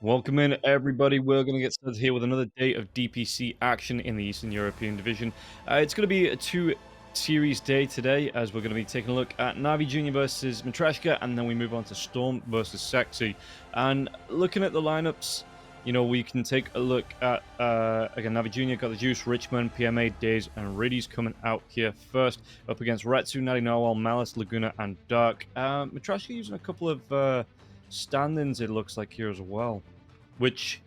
Welcome in, everybody. We're going to get started here with another day of DPC action in the Eastern European Division. It's going to be a two-series day today, as we're going to be taking a look at NAVI Junior versus Matreshka, and then we move on to Storm versus Sexy. And looking at the lineups, you know, we can take a look at, again, NAVI Junior got the Juice, Richmond, PMA, Days, and Riddies coming out here first, up against Retsu, Natty Narwhal, Malice, Laguna, and Dark. Matreshka using a couple of stand-ins, it looks like, here as well, which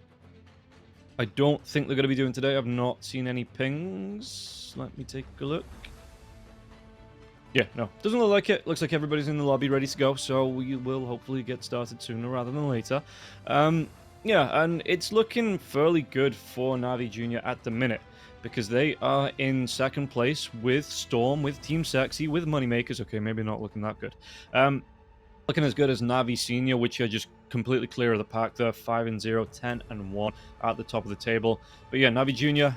I don't think they're going to be doing today. I've not seen any pings. Let me take a look. Yeah, no, doesn't look like it. Looks like everybody's in the lobby ready to go, so we will hopefully get started sooner rather than later. Yeah, and it's looking fairly good for NAVI Junior at the minute, because they are in second place with Storm, with Team Sexy, with Moneymakers. Okay, maybe not looking that good. Looking as good as NAVI Senior, which are just completely clear of the pack. They're 5-0, 10-1 at the top of the table. But yeah, NAVI Junior,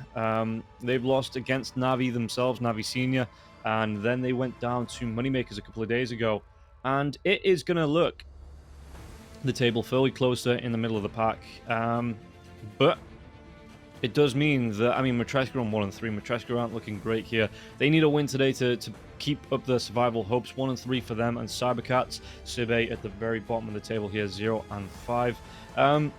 they've lost against NAVI themselves, NAVI Senior, and then they went down to Moneymakers a couple of days ago. And it is going to look the table fairly closer in the middle of the pack. But it does mean that, I mean, Matreshka on 1-3. Matreshka aren't looking great here. They need a win today to keep up their survival hopes. 1-3 for them, and Cybercats, Sibe at the very bottom of the table here, 0-5.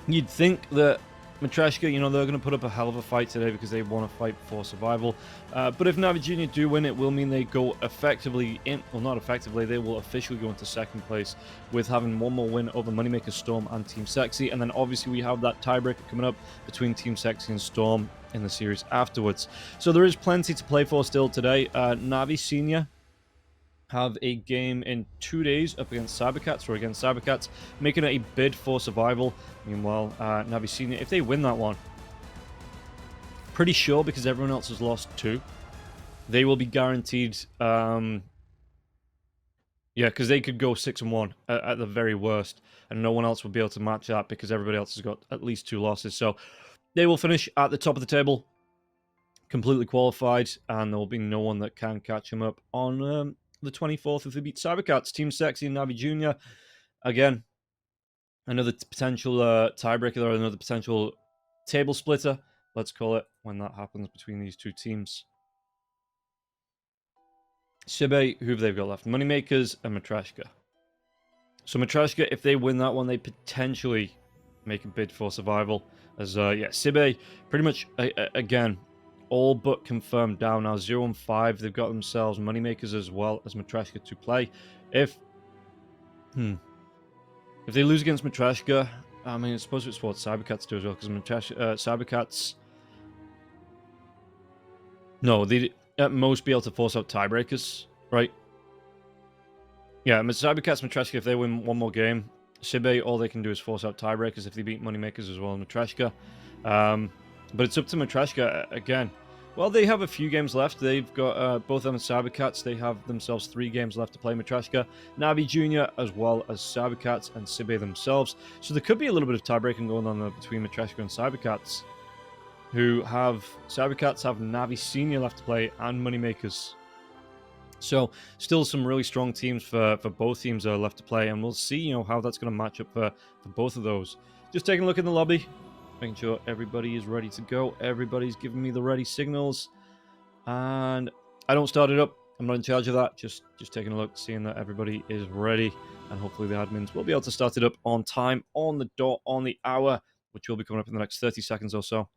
You'd think that Matreshka, you know, they're going to put up a hell of a fight today because they want to fight for survival. But if NAVI Junior do win, it will mean they go effectively in, well, not effectively, they will officially go into second place with having one more win over Moneymaker, Storm, and Team Sexy. And then obviously we have that tiebreaker coming up between Team Sexy and Storm in the series afterwards. So there is plenty to play for still today. NAVI Senior have a game in 2 days up against Cybercats, or against Cybercats, making it a bid for survival. Meanwhile, NAVI Senior, if they win that one, pretty sure, because everyone else has lost 2, they will be guaranteed, yeah, because they could go 6-1 at the very worst, and no one else will be able to match that because everybody else has got at least 2 losses. So they will finish at the top of the table, completely qualified, and there will be no one that can catch them up on the 24th if they beat Cybercats. Team Sexy and NAVI Junior, again, another potential tiebreaker or another potential table splitter, let's call it, when that happens between these two teams. Sibe, who have they got left? Moneymakers and Matreshka. So Matreshka, if they win that one, they potentially make a bid for survival. As, yeah, Sibe, pretty much, again, all but confirmed down now, 0-5. They've got themselves Moneymakers as well as Matreshka to play. If they lose against Matreshka, I mean, I suppose it's what Cybercats do as well, because Cybercats, no, they'd at most be able to force out tiebreakers, right? Yeah, Cybercats, Matreshka, if they win one more game, Sibe, all they can do is force out tiebreakers if they beat Moneymakers as well as Matreshka. But it's up to Matreshka again. Well, they have a few games left. They've got both of them and Cybercats. They have themselves 3 games left to play. Matreshka, NAVI Junior, as well as Cybercats and Sibe themselves. So there could be a little bit of tiebreaking going on between Matreshka and Cybercats, who have Cybercats have NAVI Senior left to play and Moneymakers. So still some really strong teams for both teams are left to play, and we'll see, you know, how that's going to match up for both of those. Just taking a look in the lobby, making sure everybody is ready to go. Everybody's giving me the ready signals, and I don't start it up. I'm not in charge of that. Just taking a look, seeing that everybody is ready, and hopefully the admins will be able to start it up on time, on the dot, on the hour, which will be coming up in the next 30 seconds or so.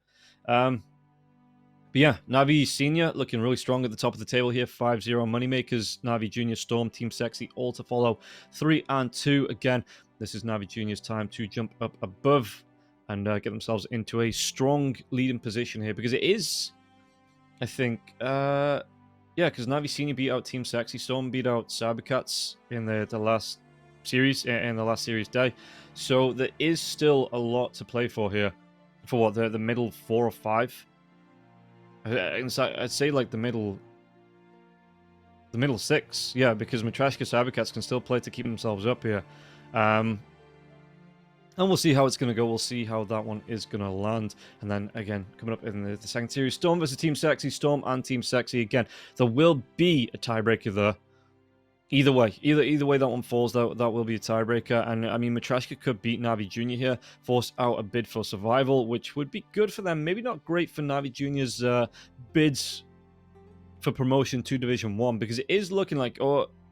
But yeah, NAVI Senior looking really strong at the top of the table here. 5-0 Moneymakers, NAVI Junior, Storm, Team Sexy, all to follow. 3-2 again. This is NAVI Junior's time to jump up above and get themselves into a strong leading position here, because it is, I think, yeah, because NAVI Senior beat out Team Sexy, Storm beat out Cybercats in the last series, in the last series day. So there is still a lot to play for here. For what, the middle 4 or 5? I'd say like the middle 6, yeah, because Matreshka, Cybercats can still play to keep themselves up here. And we'll see how it's going to go. We'll see how that one is going to land. And then, again, coming up in the second series, Storm versus Team Sexy. Storm and Team Sexy. Again, there will be a tiebreaker there. Either way, either way that one falls, that will be a tiebreaker. And I mean, Matreshka could beat NAVI Junior here, force out a bid for survival, which would be good for them. Maybe not great for NAVI Junior's bids for promotion to Division 1, because it is looking like,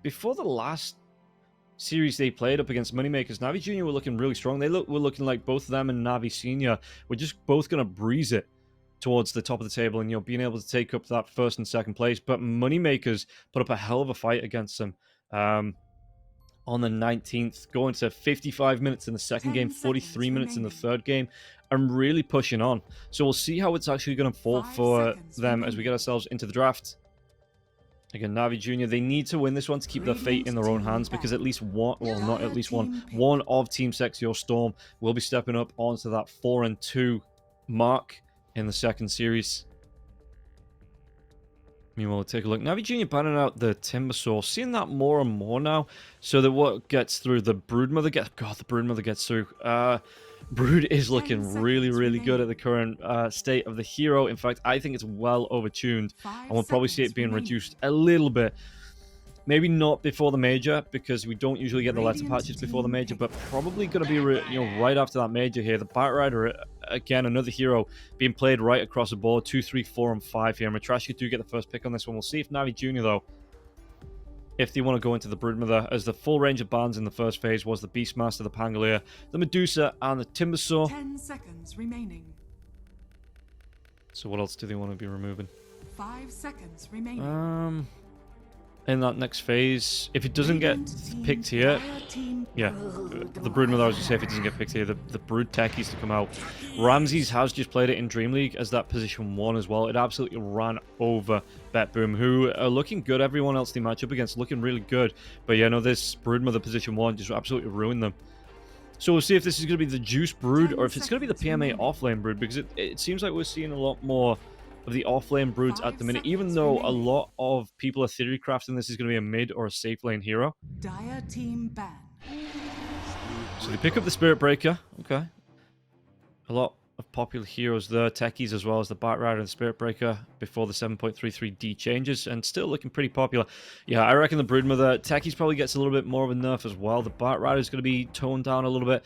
before the last series they played up against Moneymakers, NAVI Junior were looking really strong. Were looking like both of them and NAVI Senior were just both going to breeze it towards the top of the table and, being able to take up that first and second place. But Moneymakers put up a hell of a fight against them on the 19th, going to 55 minutes in the second game, 43 minutes in the third game, and really pushing on. So we'll see how it's actually going to fall for them as we get ourselves into the draft. Again, NAVI Junior, they need to win this one to keep their fate in their own hands, because at least one, well, not at least one of Team Sexy or Storm will be stepping up onto that 4-2 mark in the second series. Meanwhile, we'll take a look. NAVI Junior banning out the Timber Saw. Seeing that more and more now. So that what gets through, the Broodmother gets... God, the Broodmother gets through. Brood is looking really, really good at the current state of the hero. In fact, I think it's well overtuned. And we'll probably see it being reduced a little bit. Maybe not before the major, because we don't usually get the letter patches before the major, but probably going to be right after that major here. The Bat Rider, again, another hero being played right across the board. 2, 3, 4, and 5 here. Matreshka do get the first pick on this one. We'll see if NAVI Junior, though, if they want to go into the Broodmother, as the full range of bans in the first phase was the Beastmaster, the Pangolier, the Medusa, and the Timbersaw. 10 seconds remaining. So what else do they want to be removing? 5 seconds remaining. In that next phase, if it doesn't get picked here, yeah, the Broodmother, I was going to say, if it doesn't get picked here, the Brood Techies to come out. Ramses has just played it in Dream League as that position 1 as well. It absolutely ran over Bet Boom, who are looking good. Everyone else they match up against looking really good. But yeah, no, this Broodmother position 1 just absolutely ruined them. So we'll see if this is going to be the Juice Brood or if it's going to be the PMA offlane Brood, because it seems like we're seeing a lot more of the offlane broods at the minute, even though a lot of people are theory crafting this is going to be a mid or a safe lane hero. Dire team ban. So they pick up the Spirit Breaker. Okay. A lot of popular heroes there. Techies as well as the Bat Rider and the Spirit Breaker before the 7.33D changes, and still looking pretty popular. Yeah, I reckon the Broodmother. Techies probably gets a little bit more of a nerf as well. The Bat Rider is going to be toned down a little bit,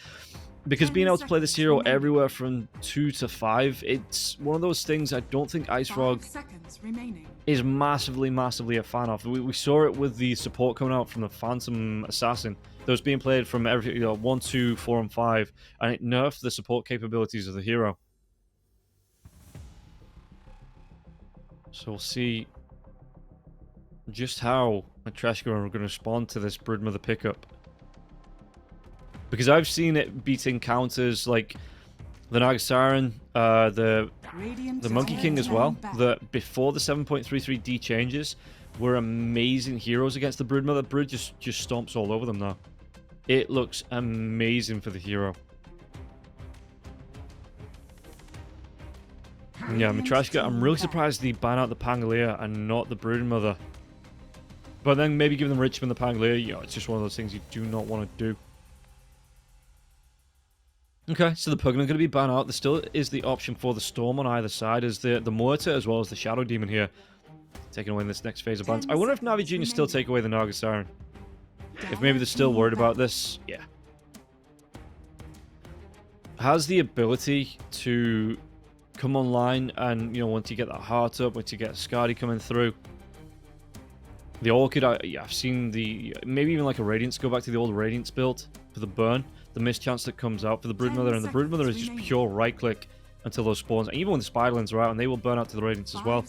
because being able to play this hero everywhere from 2 to 5, it's one of those things I don't think IceFrog is massively a fan of. We saw it with the support coming out from the Phantom Assassin that was being played from every 1, 2, 4, and 5, and it nerfed the support capabilities of the hero. So we'll see just how Matreshka are going to respond to this Broodmother pickup. Because I've seen it beating counters like the Naga Siren, the Monkey King as well, that before the 7.33D changes were amazing heroes against the Broodmother. Brood just stomps all over them now. It looks amazing for the hero. Yeah, Matreshka, I'm really surprised they ban out the Pangolier and not the Broodmother. But then maybe give them Richmond the Pangolier, it's just one of those things you do not want to do. Okay, so the Pugna are going to be banned out. There still is the option for the Storm on either side, as the Mortar as well as the Shadow Demon here taking away in this next phase of bans. I wonder if NAVI Junior still take away the Naga Siren. If maybe they're still worried about this, yeah. Has the ability to come online and, once you get that heart up, once you get Skadi coming through. The Orchid, I've seen maybe even like a Radiance, go back to the old Radiance build for the burn. The mischance that comes out for the Broodmother, and the Broodmother is just pure right-click until those spawns. And even when the Spiderlings are out, and they will burn out to the Radiance as well.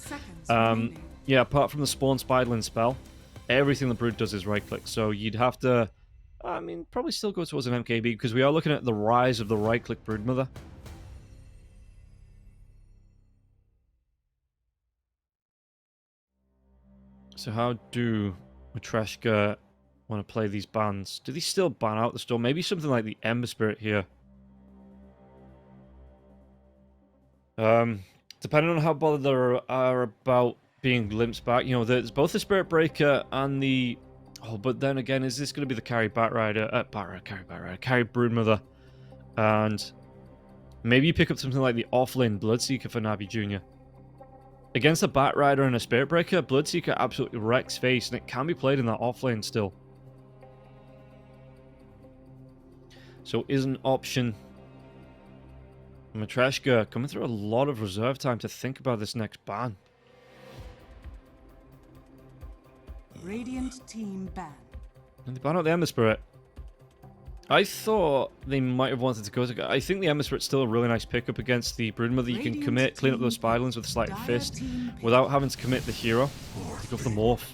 Yeah, apart from the spawn Spiderling spell, everything the Brood does is right-click. So you'd have to, probably still go towards an MKB, because we are looking at the rise of the right-click Broodmother. So how do Matreshka want to play these bans? Do they still ban out the Storm? Maybe something like the Ember Spirit here. Depending on how bothered they are about being glimpsed back. There's both the Spirit Breaker and the... Oh, but then again, is this going to be the carry Bat Rider? Carry Broodmother. And maybe you pick up something like the offlane Bloodseeker for NAVI Junior. Against a Bat Rider and a Spirit Breaker, Bloodseeker absolutely wrecks face, and it can be played in that offlane still. So is an option. Matreshka coming through a lot of reserve time to think about this next ban. Radiant team ban. And they ban out the Ember Spirit. I thought they might have wanted to go to... I think the Ember Spirit's still a really nice pickup against the Broodmother. You can commit, clean up those Spiderlings with a Sleight of Fist without having to commit the hero. You go for the Morph.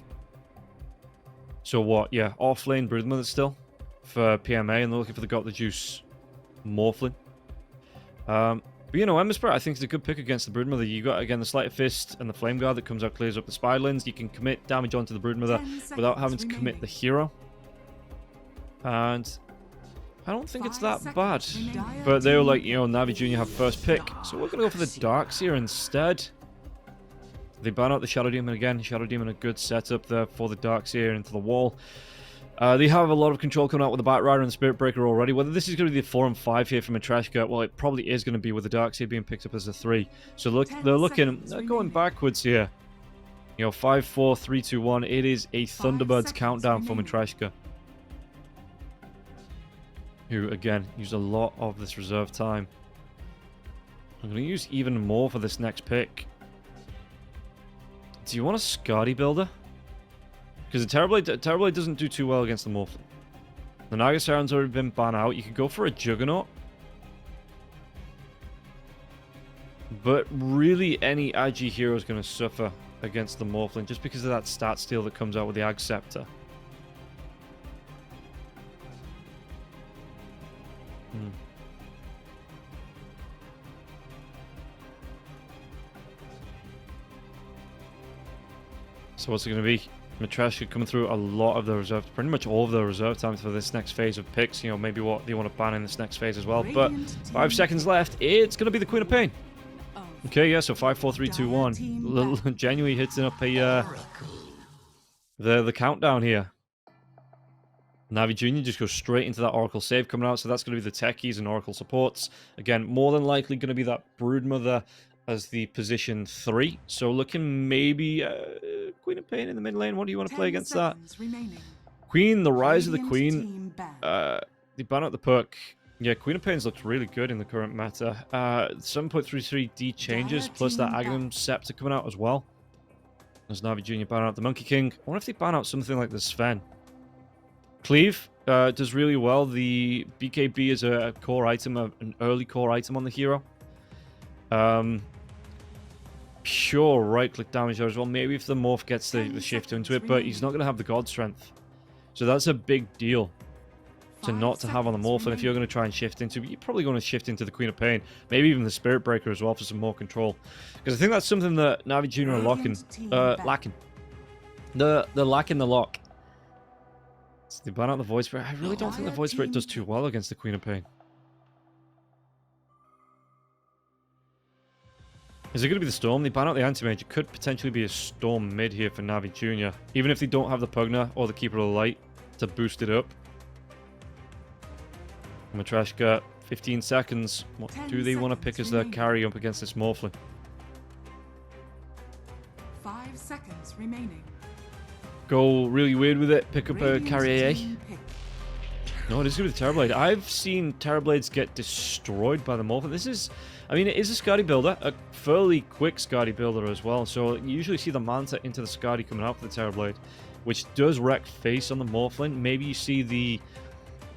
So what? Yeah, offlane Broodmother still for PMA, and they're looking for the Got the Juice Morphling. But you know, Ember Spirit I think is a good pick against the Broodmother. You got, again, the Sleight of Fist and the Flame Guard that comes out, clears up the Spiderlings. You can commit damage onto the Broodmother without having to commit the hero. And I don't think it's that bad. But they were like, you know, NAVI Junior have first pick. So we're going to go for the Darkseer instead. They ban out the Shadow Demon again. Shadow Demon a good setup there for the Darkseer into the wall. They have a lot of control coming out with the Bat Rider and the Spirit Breaker already. Whether this is going to be the 4 and 5 here for Matreshka, well, it probably is going to be with the Darkseer being picked up as a 3. So look, they're looking, going backwards here. You know, 5, 4, 3, 2, 1. It is a Thunderbirds countdown for Matreshka, who, again, used a lot of this reserve time. I'm going to use even more for this next pick. Do you want a Skadi Builder? Because the Terrorblade doesn't do too well against the Morphling. The Naga Siren's already been banned out. You could go for a Juggernaut. But really, any IG hero is going to suffer against the Morphling just because of that stat steal that comes out with the Ag Scepter. So what's it going to be? Matreshka coming through a lot of the reserve, pretty much all of the reserve times for this next phase of picks. You know, maybe what they want to ban in this next phase as well. But 5 seconds left. It's going to be the Queen of Pain. Okay, yeah, so 5, 4, 3, 2, 1. Genuinely hitting up a the countdown here. NAVI Junior just goes straight into that Oracle save coming out, so that's going to be the Techies and Oracle supports. Again, more than likely going to be that Broodmother as the position 3. So looking maybe Queen of Pain in the mid lane. What do you want to play against that? Queen, the Rise of the Queen. They ban out the perk. Yeah, Queen of Pains looks really good in the current meta. 7.33D changes, plus that Aghanim Scepter coming out as well. There's NAVI Junior ban out the Monkey King. I wonder if they ban out something like the Sven. Cleave does really well. The BKB is a core item, an early core item on the hero. Pure right-click damage there as well. Maybe if the Morph gets the shift into it, but he's not going to have the God Strength. So that's a big deal to not to have on the Morph. And if you're going to try and shift into, you're probably going to shift into the Queen of Pain. Maybe even the Spirit Breaker as well for some more control. Because I think that's something that NAVI Junior are lacking. They're lacking the lock. So they ban out the Void Spirit. I really don't think the Void Spirit does too well against the Queen of Pain. Is it going to be the Storm? They ban out the Anti-Mage. It could potentially be a Storm mid here for NAVI Junior. Even if they don't have the Pugna or the Keeper of the Light to boost it up. Matreshka, 15 seconds. What do they want to pick as their carry up against this Morphling? 5 seconds remaining. Go really weird with it. Pick up a carry AA. No, it is going to be the Terrorblade. I've seen Terrorblades get destroyed by the Morphin. This is... I mean, it is a Skadi builder. A fairly quick Skadi builder as well. So you usually see the Manta into the Skadi coming out for the Terrorblade, which does wreck face on the Morphling. Maybe you see the...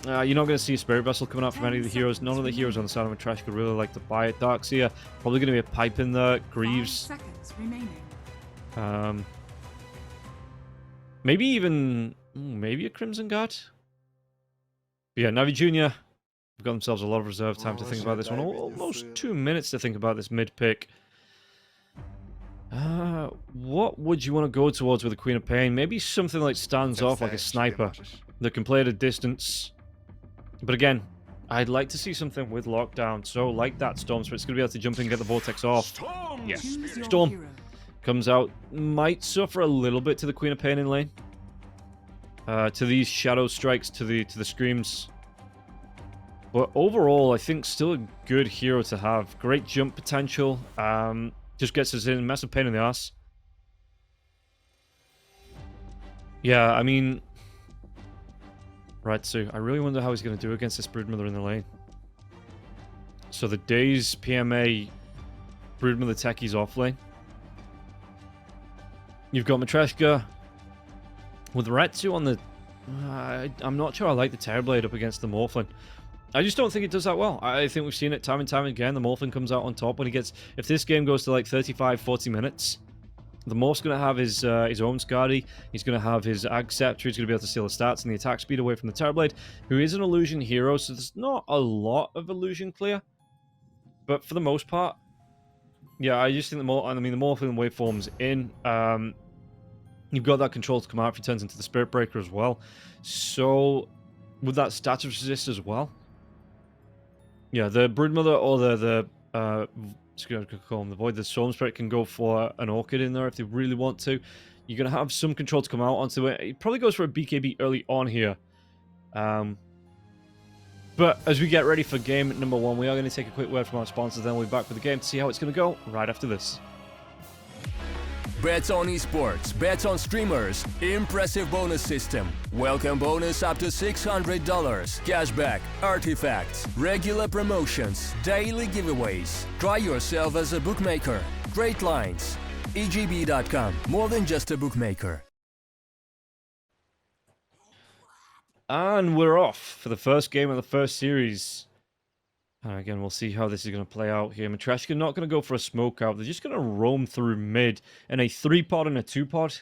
you're not going to see a Spirit Vessel coming out from any of the heroes. None of the heroes on the side of Matreshka really like to buy it. Darkseer, probably going to be a pipe in there. Greaves. 5 seconds remaining. Maybe even... maybe a Crimson Guard? But yeah, NAVI Junior have got themselves a lot of reserve time to think about this one. Almost 2 minutes to think about this mid-pick. What would you want to go towards with the Queen of Pain? Maybe something like stands off like a sniper that can play at a distance. But again, I'd like to see something with lockdown. So like that Storm Spirit's going to be able to jump in and get the Vortex off. Yeah, Storm comes out. Might suffer a little bit to the Queen of Pain in lane. To these Shadow Strikes, to the Screams. But overall, I think still a good hero to have. Great jump potential. Just gets us in a massive pain in the ass. Yeah, I mean... Right, so I really wonder how he's going to do against this Broodmother in the lane. So the Daze, PMA, Broodmother techies off lane. You've got Matreshka. With Retsu on the... I'm not sure I like the Terrorblade up against the Morphlin. I just don't think it does that well. I think we've seen it time and time again. The Morphlin comes out on top when he gets... If this game goes to like 35, 40 minutes, the Morph's going to have his own Skadi. He's going to have his Ag Scepter. He's going to be able to steal the stats and the attack speed away from the Terrorblade, who is an illusion hero, so there's not a lot of illusion clear. But for the most part, yeah, I just think the Morphlin waveform's in. You've got that control to come out if he turns into the Spirit Breaker as well. So, would that status resist as well? Yeah, the Broodmother or the Void, the Storm Spirit can go for an Orchid in there if they really want to. You're going to have some control to come out onto it. It probably goes for a BKB early on here. But as we get ready for game number 1, we are going to take a quick word from our sponsors, then we'll be back with the game to see how it's going to go right after this. Bets on esports, bets on streamers, impressive bonus system. Welcome bonus up to $600, cashback, artifacts, regular promotions, daily giveaways. Try yourself as a bookmaker. Great lines. EGB.com, more than just a bookmaker. And we're off for the first game of the first series. Again, we'll see how this is going to play out here. Matreshka not going to go for a smoke out. They're just going to roam through mid in a 3-pod and a 2-pod.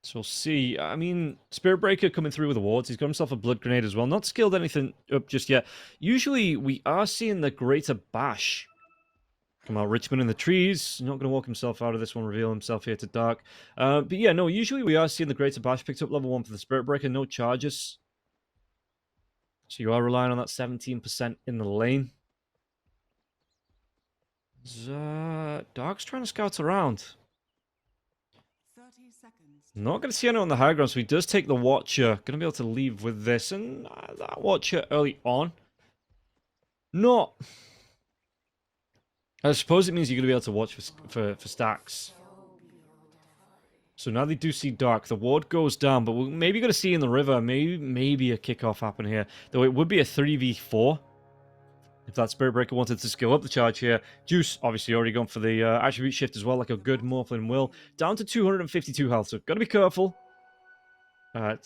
So we'll see. I mean, Spirit Breaker coming through with the wards. He's got himself a Blood Grenade as well. Not skilled anything up just yet. Usually, we are seeing the Greater Bash come out. Richmond in the trees. Not going to walk himself out of this one. Reveal himself here to Dark. But yeah, no, usually we are seeing the Greater Bash picked up level 1 for the Spirit Breaker. No charges. So you are relying on that 17% in the lane. Dark's trying to scout around. 30 seconds. Not going to see anyone on the high ground, so he does take the Watcher. Going to be able to leave with this. And that Watcher early on. Not... I suppose it means you're going to be able to watch for stacks. So now they do see Dark. The ward goes down, but we're maybe going to see in the river. Maybe a kickoff happen here. Though it would be a 3v4. If that Spirit Breaker wanted to skill up the charge here. Juice, obviously, already gone for the attribute shift as well, like a good Morphlin will. Down to 252 health, so got to be careful. I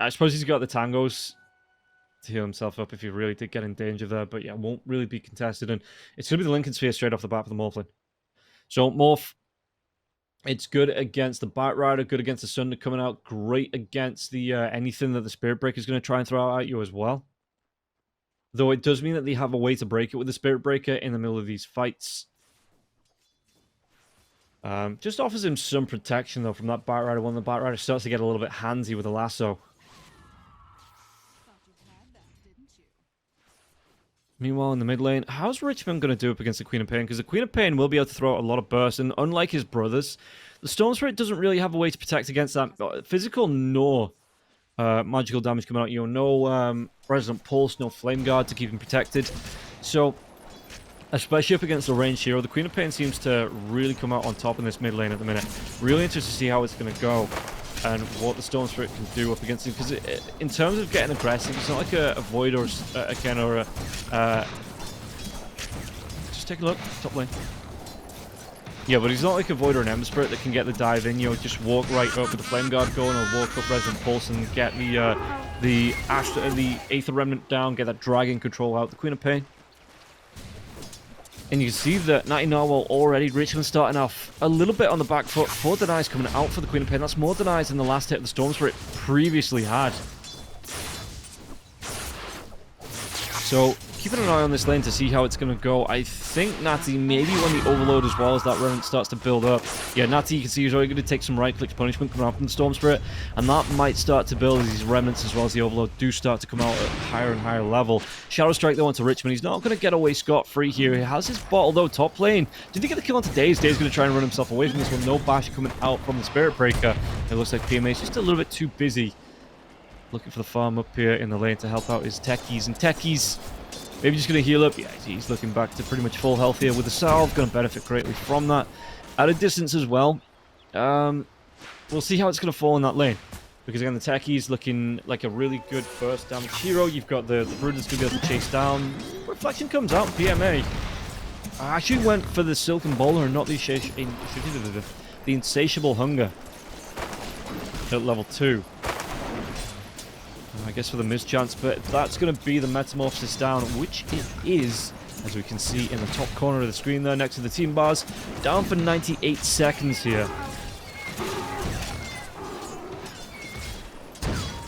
suppose he's got the tangos to heal himself up if he really did get in danger there. But yeah, won't really be contested. And it's going to be the Lincoln Sphere straight off the bat for the Morphlin. So, Morph... It's good against the Bat Rider, good against the Sunder coming out, great against the anything that the Spirit Breaker is going to try and throw out at you as well. Though it does mean that they have a way to break it with the Spirit Breaker in the middle of these fights. Just offers him some protection though from that Bat Rider when the Bat Rider starts to get a little bit handsy with the lasso. Meanwhile, in the mid lane, how's Richmond going to do up against the Queen of Pain? Because the Queen of Pain will be able to throw out a lot of bursts, and unlike his brothers, the Storm Spirit doesn't really have a way to protect against that physical nor magical damage coming out. You know, no Resonant Pulse, no Flame Guard to keep him protected. So, especially up against the ranged hero, the Queen of Pain seems to really come out on top in this mid lane at the minute. Really interested to see how it's going to go and what the Storm Spirit can do up against him. Because in terms of getting aggressive, it's not like a Void or a Ken or a... just take a look, top lane. Yeah, but he's not like a Void or an Ember Spirit that can get the dive in. You know, just walk right up with the Flame Guard going, or walk up Resonant Pulse and get the Aether Remnant down, get that Dragon control out. The Queen of Pain. And you can see that 90 Narwhal already, Richmond starting off a little bit on the back foot. 4 denies coming out for the Queen of Pain. That's more denies than the last hit of the Storm Spirit previously had. So, keeping an eye on this lane to see how it's going to go. I think Natty, maybe when the Overload as well as that Remnant starts to build up. Yeah, Natty, you can see he's already going to take some right-click punishment coming out from the Storm Spirit. And that might start to build as these Remnants as well as the Overload do start to come out at higher and higher level. Shadow Strike though onto Richmond. He's not going to get away scot-free here. He has his bottle though, top lane. Did he get the kill onto Daze? Daze going to try and run himself away from this one. No bash coming out from the Spirit Breaker. It looks like PMA is just a little bit too busy looking for the farm up here in the lane to help out his techies. And techies Maybe just going to heal up. Yeah, he's looking back to pretty much full health here with the salve. Going to benefit greatly from that. At a distance as well. We'll see how it's going to fall in that lane. Because again, the Techie's looking like a really good first damage hero. You've got the Brood that's going to be able to chase down. Reflection comes out, PMA. I actually went for the Silken Bowler and not the Insatiable Hunger at level 2. I guess for the mischance, but that's going to be the Metamorphosis down, which it is, as we can see in the top corner of the screen there, next to the team bars. Down for 98 seconds here.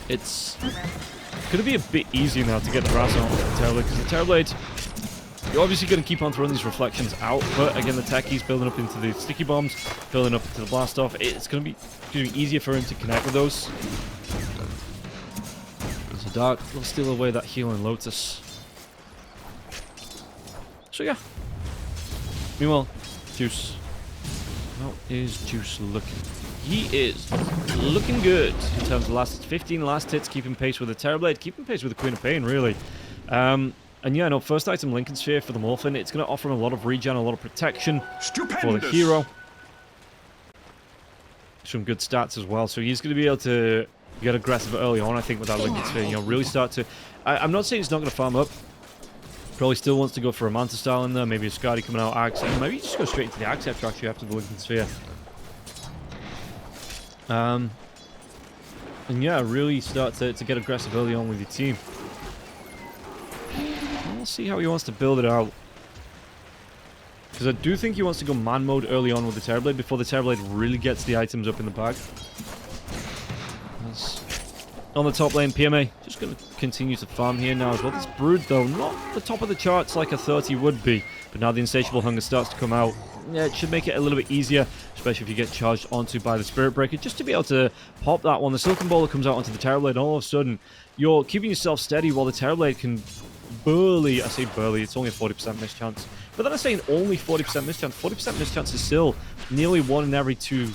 It's going to be a bit easier now to get the Brass on the Terrorblade, because the Terrorblade, you're obviously going to keep on throwing these reflections out, but again, the Techie's building up into the sticky bombs, building up into the blast off. It's going to be easier for him to connect with those. So Dark will steal away that healing Lotus. So yeah. Meanwhile, Juice. How is Juice looking? He is looking good in terms of last 15 last hits, keeping pace with the Terrorblade, keeping pace with the Queen of Pain, really. And yeah, no, first item, Lincoln Sphere for the Morphin. It's going to offer him a lot of regen, a lot of protection for the hero. Some good stats as well, so he's going to be able to get aggressive early on, I think, with that Lincoln Sphere. You know, really start to... I'm not saying he's not going to farm up. Probably still wants to go for a Manta style in there, maybe a Skadi coming out, Axe, and maybe just go straight into the Axe actually after the Lincoln Sphere. And yeah, really start to get aggressive early on with your team. We'll see how he wants to build it out. Because I do think he wants to go man mode early on with the Terrorblade before the Terrorblade really gets the items up in the bag. That's on the top lane, PMA just going to continue to farm here now as well. This Brood, though, not the top of the charts like a 30 would be. But now the Insatiable Hunger starts to come out. Yeah, it should make it a little bit easier, especially if you get charged onto by the Spirit Breaker, just to be able to pop that one. The Silken Bowler comes out onto the Terrorblade, and all of a sudden, you're keeping yourself steady while the Terrorblade can barely, I say barely, it's only a 40% mischance. But then I'm saying only 40% mischance. 40% mischance is still nearly 1 in every 2.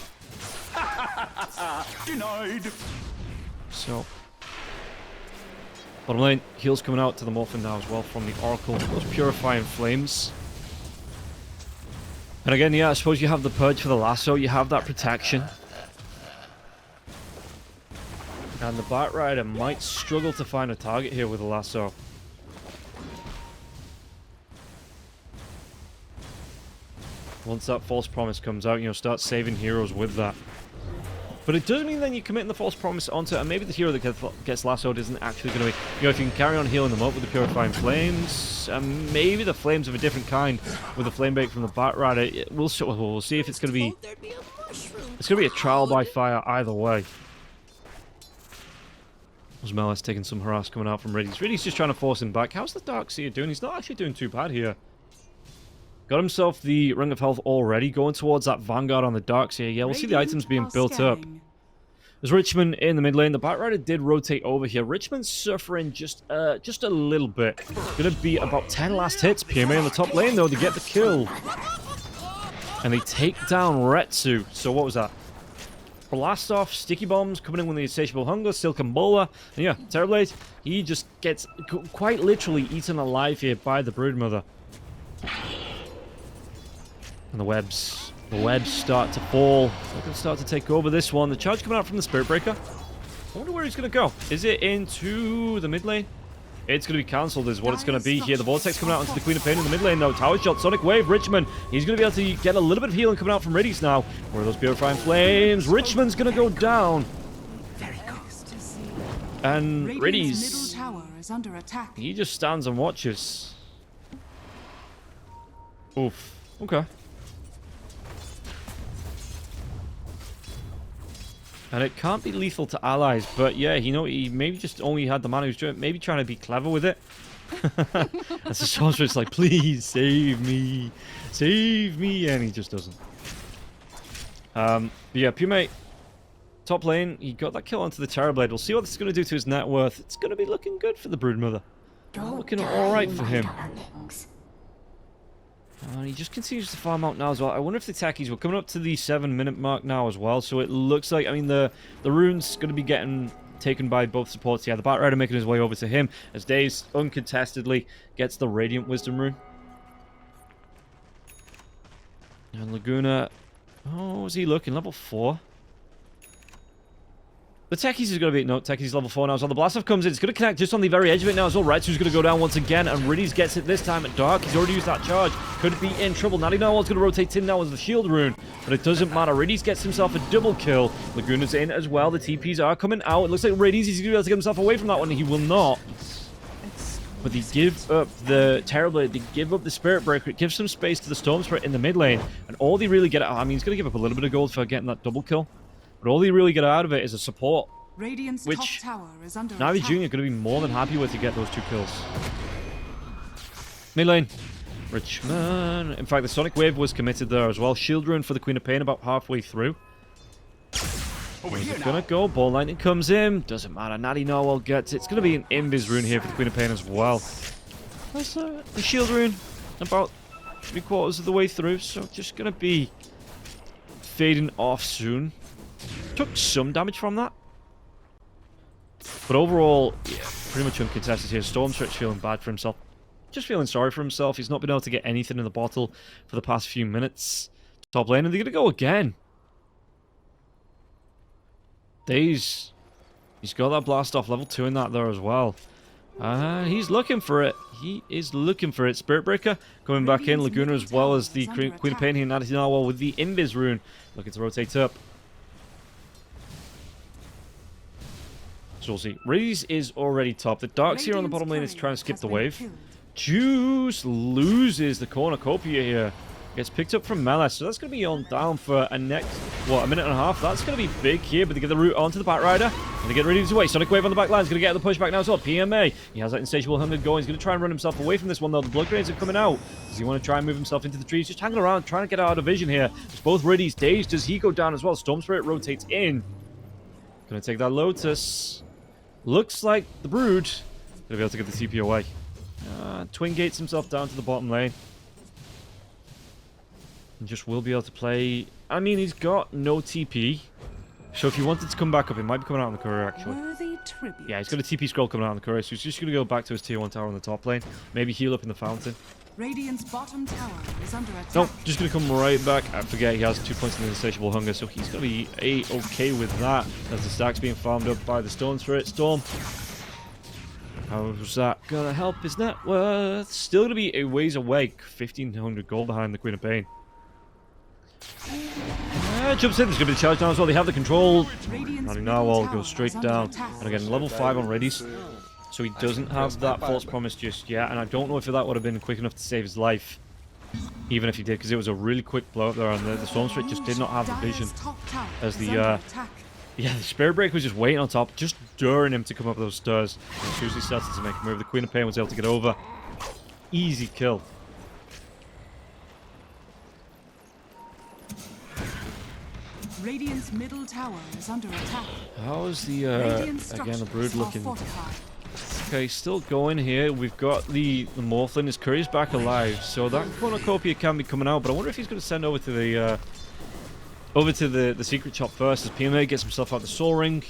Denied. So, bottom lane, heals coming out to the Morphin now as well from the Oracle. Those Purifying Flames. And again, yeah, I suppose you have the Purge for the lasso, you have that protection. And the Bat Rider might struggle to find a target here with the lasso. Once that False Promise comes out, you know, start saving heroes with that. But it does mean then you're committing the False Promise onto, and maybe the hero that gets lassoed isn't actually going to be, you know, if you can carry on healing them up with the Purifying Flames, and maybe the Flames of a different kind with the Flame Bait from the Bat Rider, we'll see if it's going to be, it's going to be a trial by fire either way. Osmelis taking some harass coming out from Riddy's. Riddy's just trying to force him back. How's the Darkseer doing? He's not actually doing too bad here. Got himself the Ring of Health already, going towards that Vanguard on the Darkseer. Yeah, we'll see the items being built up. There's Richmond in the mid lane. The Bat Rider did rotate over here. Richmond's suffering just a little bit. Gonna be about 10 last hits. PMA on the top lane, though, to get the kill. And they take down Retsu. So what was that? Blast off, Sticky Bombs coming in with the Insatiable Hunger, Silken Bowler. And yeah, Terrorblade, he just gets quite literally eaten alive here by the Broodmother. And the webs start to fall. They're going to start to take over this one. The charge coming out from the Spirit Breaker. I wonder where he's going to go. Is it into the mid lane? It's going to be cancelled is what it's going to be here. The Vortex coming out onto the Queen of Pain in the mid lane though. Tower Shot, Sonic Wave, Richmond. He's going to be able to get a little bit of healing coming out from Riddy's now. Where are those Purifying Flames? Richmond's going to go down. And Riddy's, he just stands and watches. Oof. Okay. And it can't be lethal to allies, but yeah, you know, he maybe just only had the man who's maybe trying to be clever with it. As the sorcerer's like, please save me, and he just doesn't. But yeah, Pume, top lane, he got that kill onto the Terrorblade. We'll see what this is going to do to his net worth. It's going to be looking good for the Broodmother. Looking alright for him. And he just continues to farm out now as well. I wonder if the Techies were coming up to the 7-minute mark now as well. So it looks like, I mean, the rune's going to be getting taken by both supports. Yeah, the Batrider making his way over to him as Daze uncontestedly gets the Radiant Wisdom Rune. And Laguna... Oh, is he looking? Level 4? The Techies is going to be... No, Techies level 4 now. So the Blast Off comes in. It's going to connect just on the very edge of it now as well. Retsu's going to go down once again. And Riddies gets it this time at Dark. He's already used that charge. Could be in trouble. Natty Narwhal's going to rotate in now as the Shield Rune. But it doesn't matter. Riddies gets himself a double kill. Laguna's in as well. The TPs are coming out. It looks like Riddies is going to be able to get himself away from that one. He will not. But they give up the Terrorblade, they give up the Spirit Breaker, it gives some space to the Storm Spirit in the mid lane, and all they really get out, I mean, he's going to give up a little bit of gold for getting that double kill, but all they really get out of it is a support, Radiant's which top tower is under NAVI attack. Junior going to be more than happy with to get those 2 kills. Mid lane, Richmond, in fact the Sonic Wave was committed there as well, Shield Rune for the Queen of Pain about halfway through. Where's it gonna go? Ball Lightning comes in. Doesn't matter. Natty Narwhal gets it. It's gonna be an Invis Rune here for the Queen of Pain as well. That's the Shield Rune about 3/4 of the way through, so just gonna be fading off soon. Took some damage from that. But overall, yeah, pretty much uncontested here. Storm Spirit's feeling bad for himself. Just feeling sorry for himself. He's not been able to get anything in the bottle for the past few minutes. Top lane, and they're gonna go again. He's got that blast off level 2 in that there as well. He's looking for it. He is looking for it. Spirit Breaker coming back in. Laguna as well as the Queen of Pain here. Natty Narwhal with the Invis Rune. Looking to rotate up. So we'll see. Reese is already top. The Darks here on the bottom lane is trying to skip the wave. Juice loses the cornucopia here. Gets picked up from Melis, so that's going to be on down for a next, what, a minute and a half. That's going to be big here, but they get the route onto the Batrider, and they get Radiance away. Sonic Wave on the back line is going to get the pushback now as well. PMA, he has that insatiable hunger going. He's going to try and run himself away from this one, though. The Blood Grenades are coming out. Does he want to try and move himself into the trees? Just hanging around, trying to get out of vision here. It's both Riddies. Dazed, does he go down as well? Storm Spirit rotates in. Going to take that Lotus. Looks like the Brood going to be able to get the TP away. Twin gates himself down to the bottom lane. And just will be able to play. I mean, he's got no TP. So if he wanted to come back up, it might be coming out on the courier, actually. Worthy tribute. Yeah, he's got a TP scroll coming out on the courier, so he's just going to go back to his tier 1 tower on the top lane. Maybe heal up in the fountain. Radiant's bottom tower is under attack. Nope, just going to come right back. I forget he has 2 points in the insatiable hunger, so he's going to be A-okay with that. As the stack's being farmed up by the Storm Spirit. Storm. How's that going to help his net worth? Still going to be a ways away. 1,500 gold behind the Queen of Pain. Jumps in, there's going to be the charge down as well. They have the control. Natty Narwhal goes straight down. And again, level 5 on Riddies. So he doesn't have that false promise just yet. And I don't know if that would have been quick enough to save his life. Even if he did, because it was a really quick blow up there. And the Storm Spirit just did not have the vision. As the Spirit Breaker was just waiting on top, just daring him to come up those stairs. And as soon as he started to make a move, the Queen of Pain was able to get over. Easy kill. Radiant's middle tower is under attack. How is the again the Brood looking? Okay, still going here. We've got the Morphlin. His courier's back alive, so that cornucopia can be coming out. But I wonder if he's going to send over to the secret shop first, as PMA gets himself out the Soul Ring,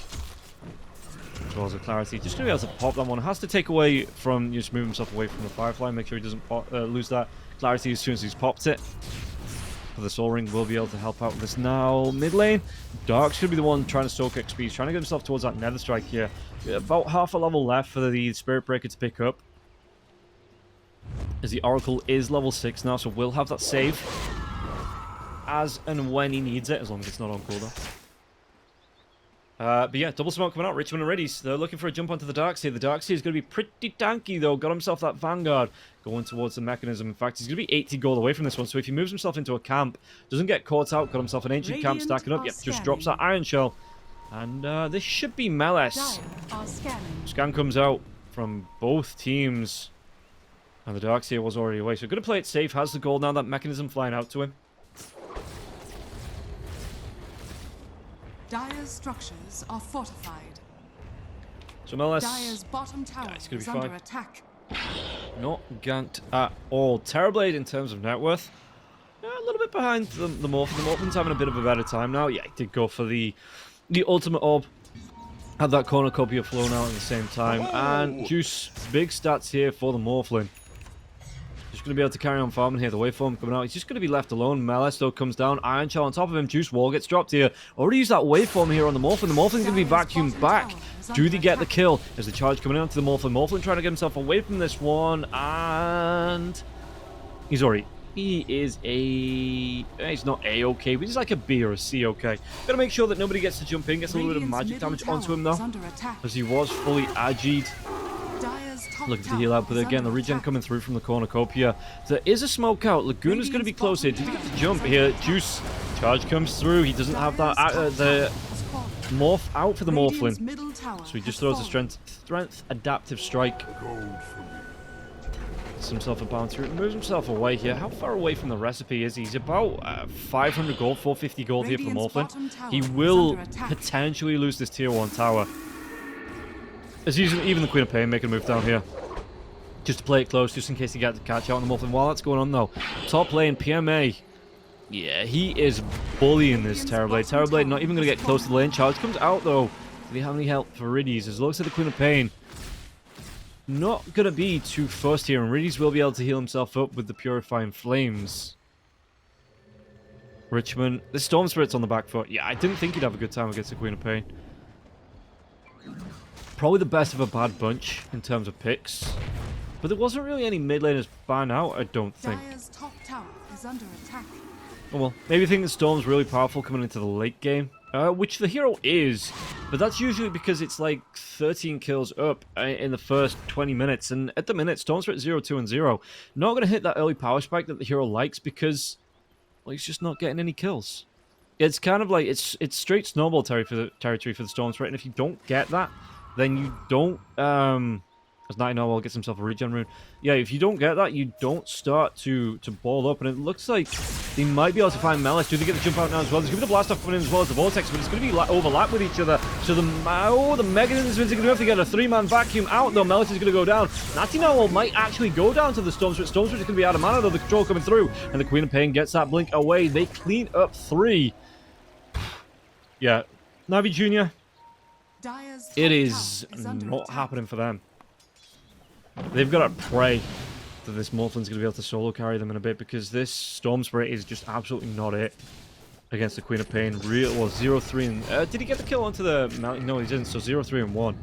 as well as the Clarity. Just going to be able to pop that one. Has to take away from just move himself away from the Firefly. Make sure he doesn't lose that Clarity as soon as he's popped it. But the Soul Ring will be able to help out with this now. Mid lane, Dark's going to be the one trying to soak XP. He's trying to get himself towards that Nether Strike here. About half a level left for the Spirit Breaker to pick up. As the Oracle is level 6 now, so we'll have that save as and when he needs it, as long as it's not on cooldown. But yeah, double smoke coming out. Richmond and Riddies, they're looking for a jump onto the Darkseer. The Darkseer is going to be pretty tanky, though. Got himself that Vanguard going towards the mechanism. In fact, he's going to be 80 gold away from this one. So if he moves himself into a camp, doesn't get caught out, got himself an ancient camp stacking up. Yep, just drops that Iron Shell. And this should be Melis. Scan comes out from both teams. And the Darkseer was already away. So going to play it safe. Has the gold now. That mechanism flying out to him. Dire's structures are fortified. So Melis, Dire's bottom tower it's gonna be is under fine. attack. Not ganked at all. Terrorblade in terms of net worth. A little bit behind the Morphin. The Morphin's having a bit of a better time now. Yeah, he did go for the ultimate orb. Had that cornucopia flown out at the same time. And Juice, big stats here for the Morphling. Just going to be able to carry on farming here. The waveform coming out. He's just going to be left alone. Melesto comes down. Iron Shell on top of him. Juice Wall gets dropped here. Already used that waveform here on the Morphling. The Morphling's going to be vacuumed back. Do they get the kill? As the charge coming onto the Morphling. Morphling trying to get himself away from this one. And he's already... He is a... He's not A-okay, but he's like a B or a C okay. Gotta make sure that nobody gets to jump in, gets a little bit of magic damage onto him though. As he was fully agied. Looking to heal out, but again, the regen coming through from the cornucopia. There is a smoke out. Laguna's going to be close here. Did he get the jump here? Juice. Charge comes through. He doesn't have that the morph out for the Morphling. So he just throws a strength adaptive strike. Gets himself a bounty. Moves himself away here. How far away from the recipe is he? He's about 500 gold, 450 gold here for the Morphling. He will potentially lose this tier 1 tower. As even the Queen of Pain making a move down here. Just to play it close, just in case he gets to catch out on the Morphling. While that's going on though, top lane, PMA. Yeah, he is bullying this Terrorblade. Terrorblade not even going to get close to the lane. Charge comes out though. Do they have any help for Riddies? As looks at the Queen of Pain. Not going to be too fussed here, and Riddies will be able to heal himself up with the Purifying Flames. Richmond. The Storm Spirit's on the back foot. Yeah, I didn't think he'd have a good time against the Queen of Pain. Probably the best of a bad bunch in terms of picks. But there wasn't really any mid laners ban out, I don't think. Top tower is under attack. Oh well, maybe you think the Storm's really powerful coming into the late game. Which the hero is. But that's usually because it's like 13 kills up in the first 20 minutes. And at the minute, Storm's at 0, 2, and 0. Not going to hit that early power spike that the hero likes because, well, he's just not getting any kills. It's kind of like, it's straight snowball territory for the Storm Spirit. And if you don't get that, then you don't, as 99 gets himself a regen rune. Yeah, if you don't get that, you don't start to ball up. And it looks like they might be able to find Melis. Do they get the jump out now as well? There's going to be the blast off coming in as well as the Vortex, but it's going to be overlap with each other. So the Megadons are going to have to get a 3-man vacuum out, though. Melis is going to go down. 99 might actually go down to the Storm Spirit. Storm Spirit is going to be out of mana, though. The control coming through. And the Queen of Pain gets that blink away. They clean up 3. Yeah, NAVI Junior. It is not happening for them. They've got to pray that this Morphling's going to be able to solo carry them in a bit, because this Storm Spirit is just absolutely not it against the Queen of Pain. Well, 0, 3, and... did he get the kill onto the mountain? No, he didn't, so 0, 3, and 1.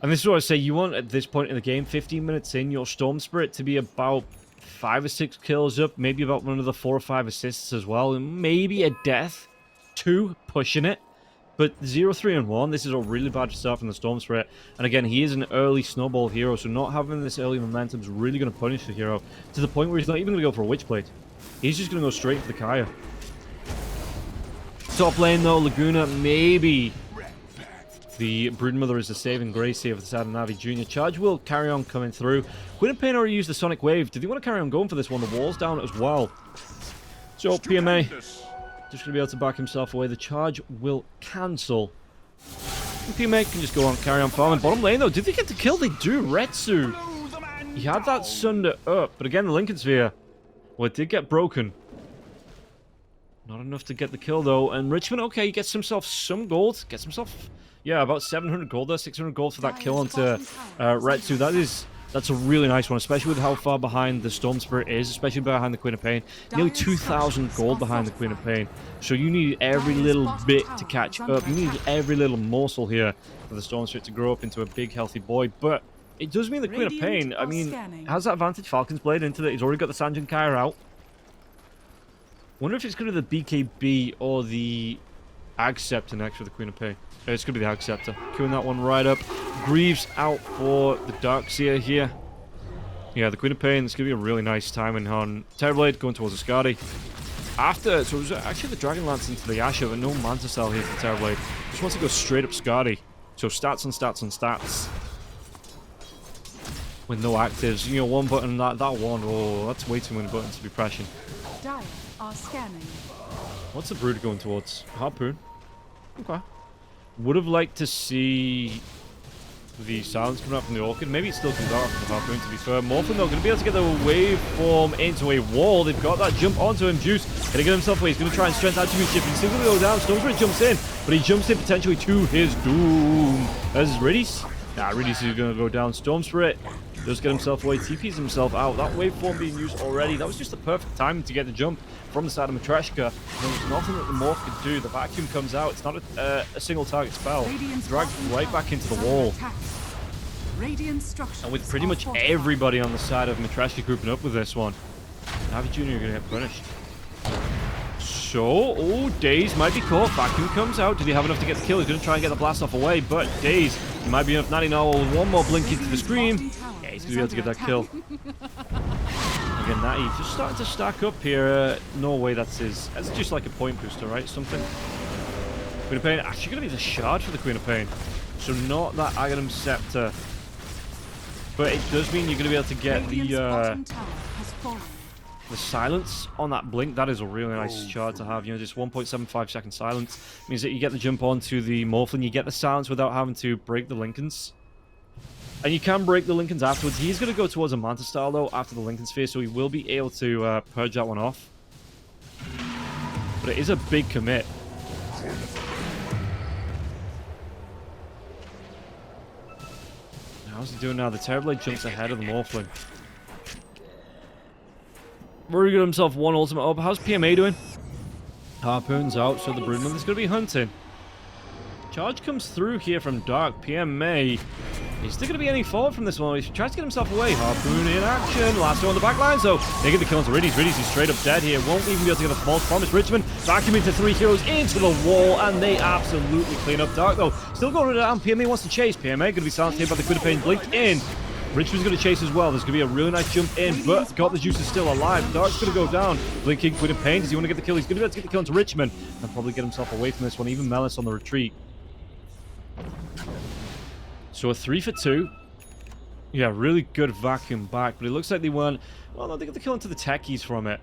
And this is what I say, you want, at this point in the game, 15 minutes in, your Storm Spirit to be about 5 or 6 kills up, maybe about one of the 4 or 5 assists as well, and maybe a death. 2, pushing it. But 0, 3, and 1, this is a really bad start from the Storm Spirit. And again, he is an early snowball hero, so not having this early momentum is really going to punish the hero to the point where he's not even going to go for a Witchblade. He's just going to go straight for the Kaya. Top lane, though, Laguna, maybe the Broodmother is the saving grace here for the side of NAVI Junior. Charge will carry on coming through. Queen of Pain already used the Sonic Wave. Do they want to carry on going for this one? The wall's down as well. So, PMA... just going to be able to back himself away. The charge will cancel. And PMA can just go on, carry on farming. Bottom lane, though, did they get the kill? They do. Retsu. He had that Sunder up. But again, the Lincoln Sphere. Well, it did get broken. Not enough to get the kill, though. And Richmond, okay, he gets himself some gold. Gets himself, yeah, about 700 gold there. 600 gold for that kill onto Retsu. That's a really nice one, especially with how far behind the Storm Spirit is, especially behind the Queen of Pain. Nearly 2,000 gold behind the Queen of Pain. So you need every little bit to catch up. You need every little morsel here for the Storm Spirit to grow up into a big, healthy boy. But it does mean the Queen of Pain, I mean, has that advantage. Falcon's Blade into it. He's already got the Sanjin Kaya out. Wonder if it's going to be the BKB or the Ag Scepter next for the Queen of Pain. It's going to be the Ag Scepter. Queuing that one right up. Greaves out for the Darkseer here. Yeah, the Queen of Pain. It's going to be a really nice timing on Terrorblade going towards the Skadi. After, so it was actually the Dragon Lance into the Asher, but no Manta Cell here for Terrorblade. Just wants to go straight up Skadi. So stats on stats on stats. With no actives. You know, one button, that one, oh, that's way too many buttons to be pressing. Dire are scanning. What's the Brood going towards? Harpoon. Okay. Would have liked to see the silence coming out from the Orchid. Maybe it still comes out from the Harpoon, to be fair. Morphin, though, going to be able to get the waveform into a wall. They've got that jump onto him. Juice going to get himself away. He's going to try and strength attribute shift. He's still going to go down. Stormspirit jumps in, but he jumps in potentially to his doom. As Riddies. Nah, Riddies is going to go down. Stormspirit does get himself away. TPs himself out. That waveform being used already. That was just the perfect timing to get the jump from the side of Matreshka. There was nothing that the Morph could do. The vacuum comes out. It's not a single target spell. Dragged right back into the wall. And with pretty much everybody on the side of Matreshka grouping up with this one, NAVI Junior are going to get punished. So, oh, Daze might be caught. Vacuum comes out. Did he have enough to get the kill? He's going to try and get the blast off away, but Daze, it might be enough. 99 with one more blink into the scream. Yeah, he's going to be able to get that kill. Again, Natty just starting to stack up here. No way, that's just like a point booster, right? Something. Queen of Pain, actually going to be the shard for the Queen of Pain. So not that Aghanim Scepter. But it does mean you're going to be able to get the silence on that blink. That is a really nice shard to have. You know, just 1.75 second silence means that you get the jump onto the Morphlin. You get the silence without having to break the Lincolns. And you can break the Lincolns afterwards. He's going to go towards a Manta style, though, after the Lincoln Sphere, so he will be able to purge that one off. But it is a big commit. How's he doing now? The Terrorblade jumps ahead of the Morphlin. Rory got himself one ultimate up. How's PMA doing? Harpoon's out, so the Broodmother's going to be hunting. Charge comes through here from Dark. PMA. Is there going to be any fallout from this one? He tries to get himself away. Harpoon in action. Lasso on the back line, so they get the kill onto Riddies. Riddies is straight up dead here. Won't even be able to get a false promise. Richmond vacuum into 3 heroes into the wall, and they absolutely clean up Dark, though. Still going down. PMA wants to chase. PMA going to be silenced here by the Queen of Pain. Blinked in. Richmond's going to chase as well. There's going to be a really nice jump in, but got the juices still alive. Dark's going to go down. Blinking Queen of Pain. Does he want to get the kill? He's going to be able to get the kill onto Richmond and probably get himself away from this one. Even Melis on the retreat. So a 3 for 2. Yeah, really good vacuum back, but it looks like they weren't... Well, no, they got the kill into the techies from it.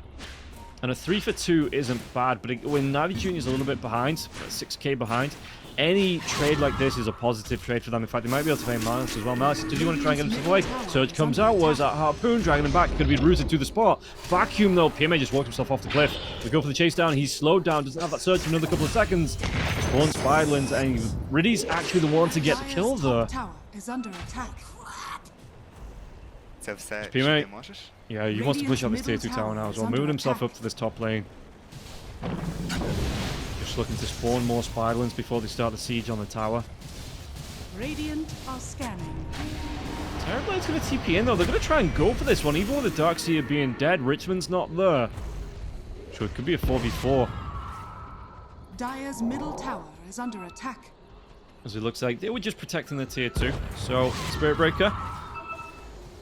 And a 3 for 2 isn't bad, but when NAVI Junior is a little bit behind, 6k behind, any trade like this is a positive trade for them. In fact, they might be able to pay Malice as well. Malice, did you want to try and get himself away? Surge comes out, was that Harpoon, dragging him back. Going to be rooted to the spot. Vacuum, though. PMA just walked himself off the cliff. We go for the chase down. He's slowed down. Doesn't have that surge for another couple of seconds. Spawn Spiralins, and Riddy's actually the one to get the kill, though. Tower is under attack. PMA, yeah, he wants to push out this tier 2 tower now as well. Moving himself up to this top lane. Just looking to spawn more Spiralins before they start the siege on the tower. Radiant are scanning. Terrorblade's going to TP in, though. They're going to try and go for this one, even with the Darkseer being dead. Richmond's not there. So it could be a 4v4. Dire's middle tower is under attack. As it looks like they were just protecting the tier 2. So, Spirit Breaker.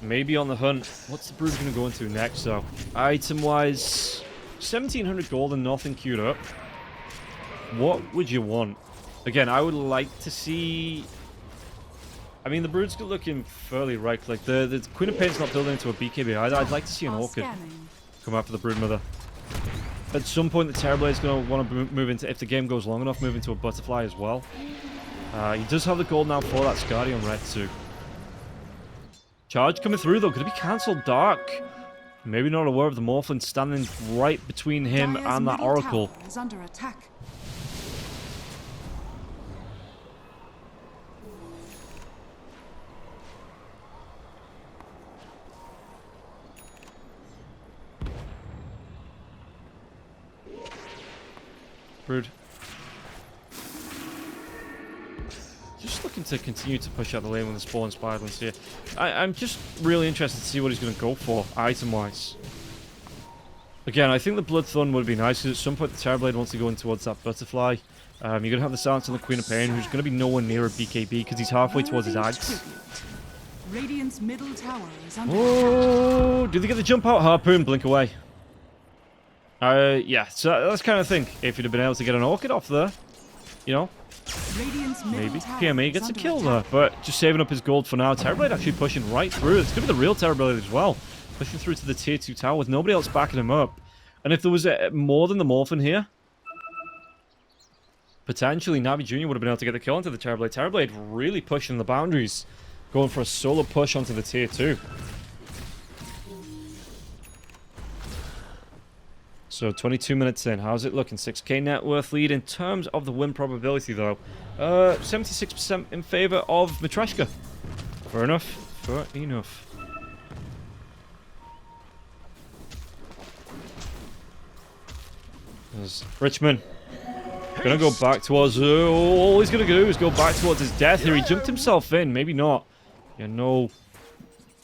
Maybe on the hunt. What's the Brood going to go into next, though? Item-wise, 1,700 gold and nothing queued up. What would you want? Again, I would like to see... I mean, the Brood's looking fairly right. Like, the Queen of Pain's not building into a BKB either. I'd like to see an Orchid come after the Broodmother. At some point, the Terrorblade's going to want to move into, if the game goes long enough, move into a Butterfly as well. He does have the gold now for that Scardy on red too. Charge coming through, though. Could it be cancelled? Dark. Maybe not aware of the Morphlin standing right between him and that Oracle. Is under attack. Brood. Just looking to continue to push out the lane with the Spawn Spiralins here. I'm just really interested to see what he's going to go for, item-wise. Again, I think the Blood Thun would be nice, because at some point the Terrorblade wants to go in towards that Butterfly. You're going to have the Silence on the Queen of Pain, who's going to be nowhere near a BKB, because he's halfway towards his Ags. Radiant's middle tower is under Oh, did they get the jump out? Harpoon, blink away. Yeah, so that's kind of thing. If you'd have been able to get an Orchid off there, you know, maybe PMA gets a kill there, but just saving up his gold for now. Terrorblade actually pushing right through. It's going to be the real Terrorblade as well. Pushing through to the tier 2 tower with nobody else backing him up. And if there was more than the Morphin here, potentially NAVI Junior would have been able to get the kill onto the Terrorblade. Terrorblade really pushing the boundaries, going for a solo push onto the tier 2. So 22 minutes in, how's it looking? 6k net worth lead. In terms of the win probability though, 76% in favor of Matreshka. Fair enough. Fair enough. There's Richmond. Gonna go back towards... all he's gonna do is go back towards his death here. He jumped himself in. Maybe not. Yeah, no...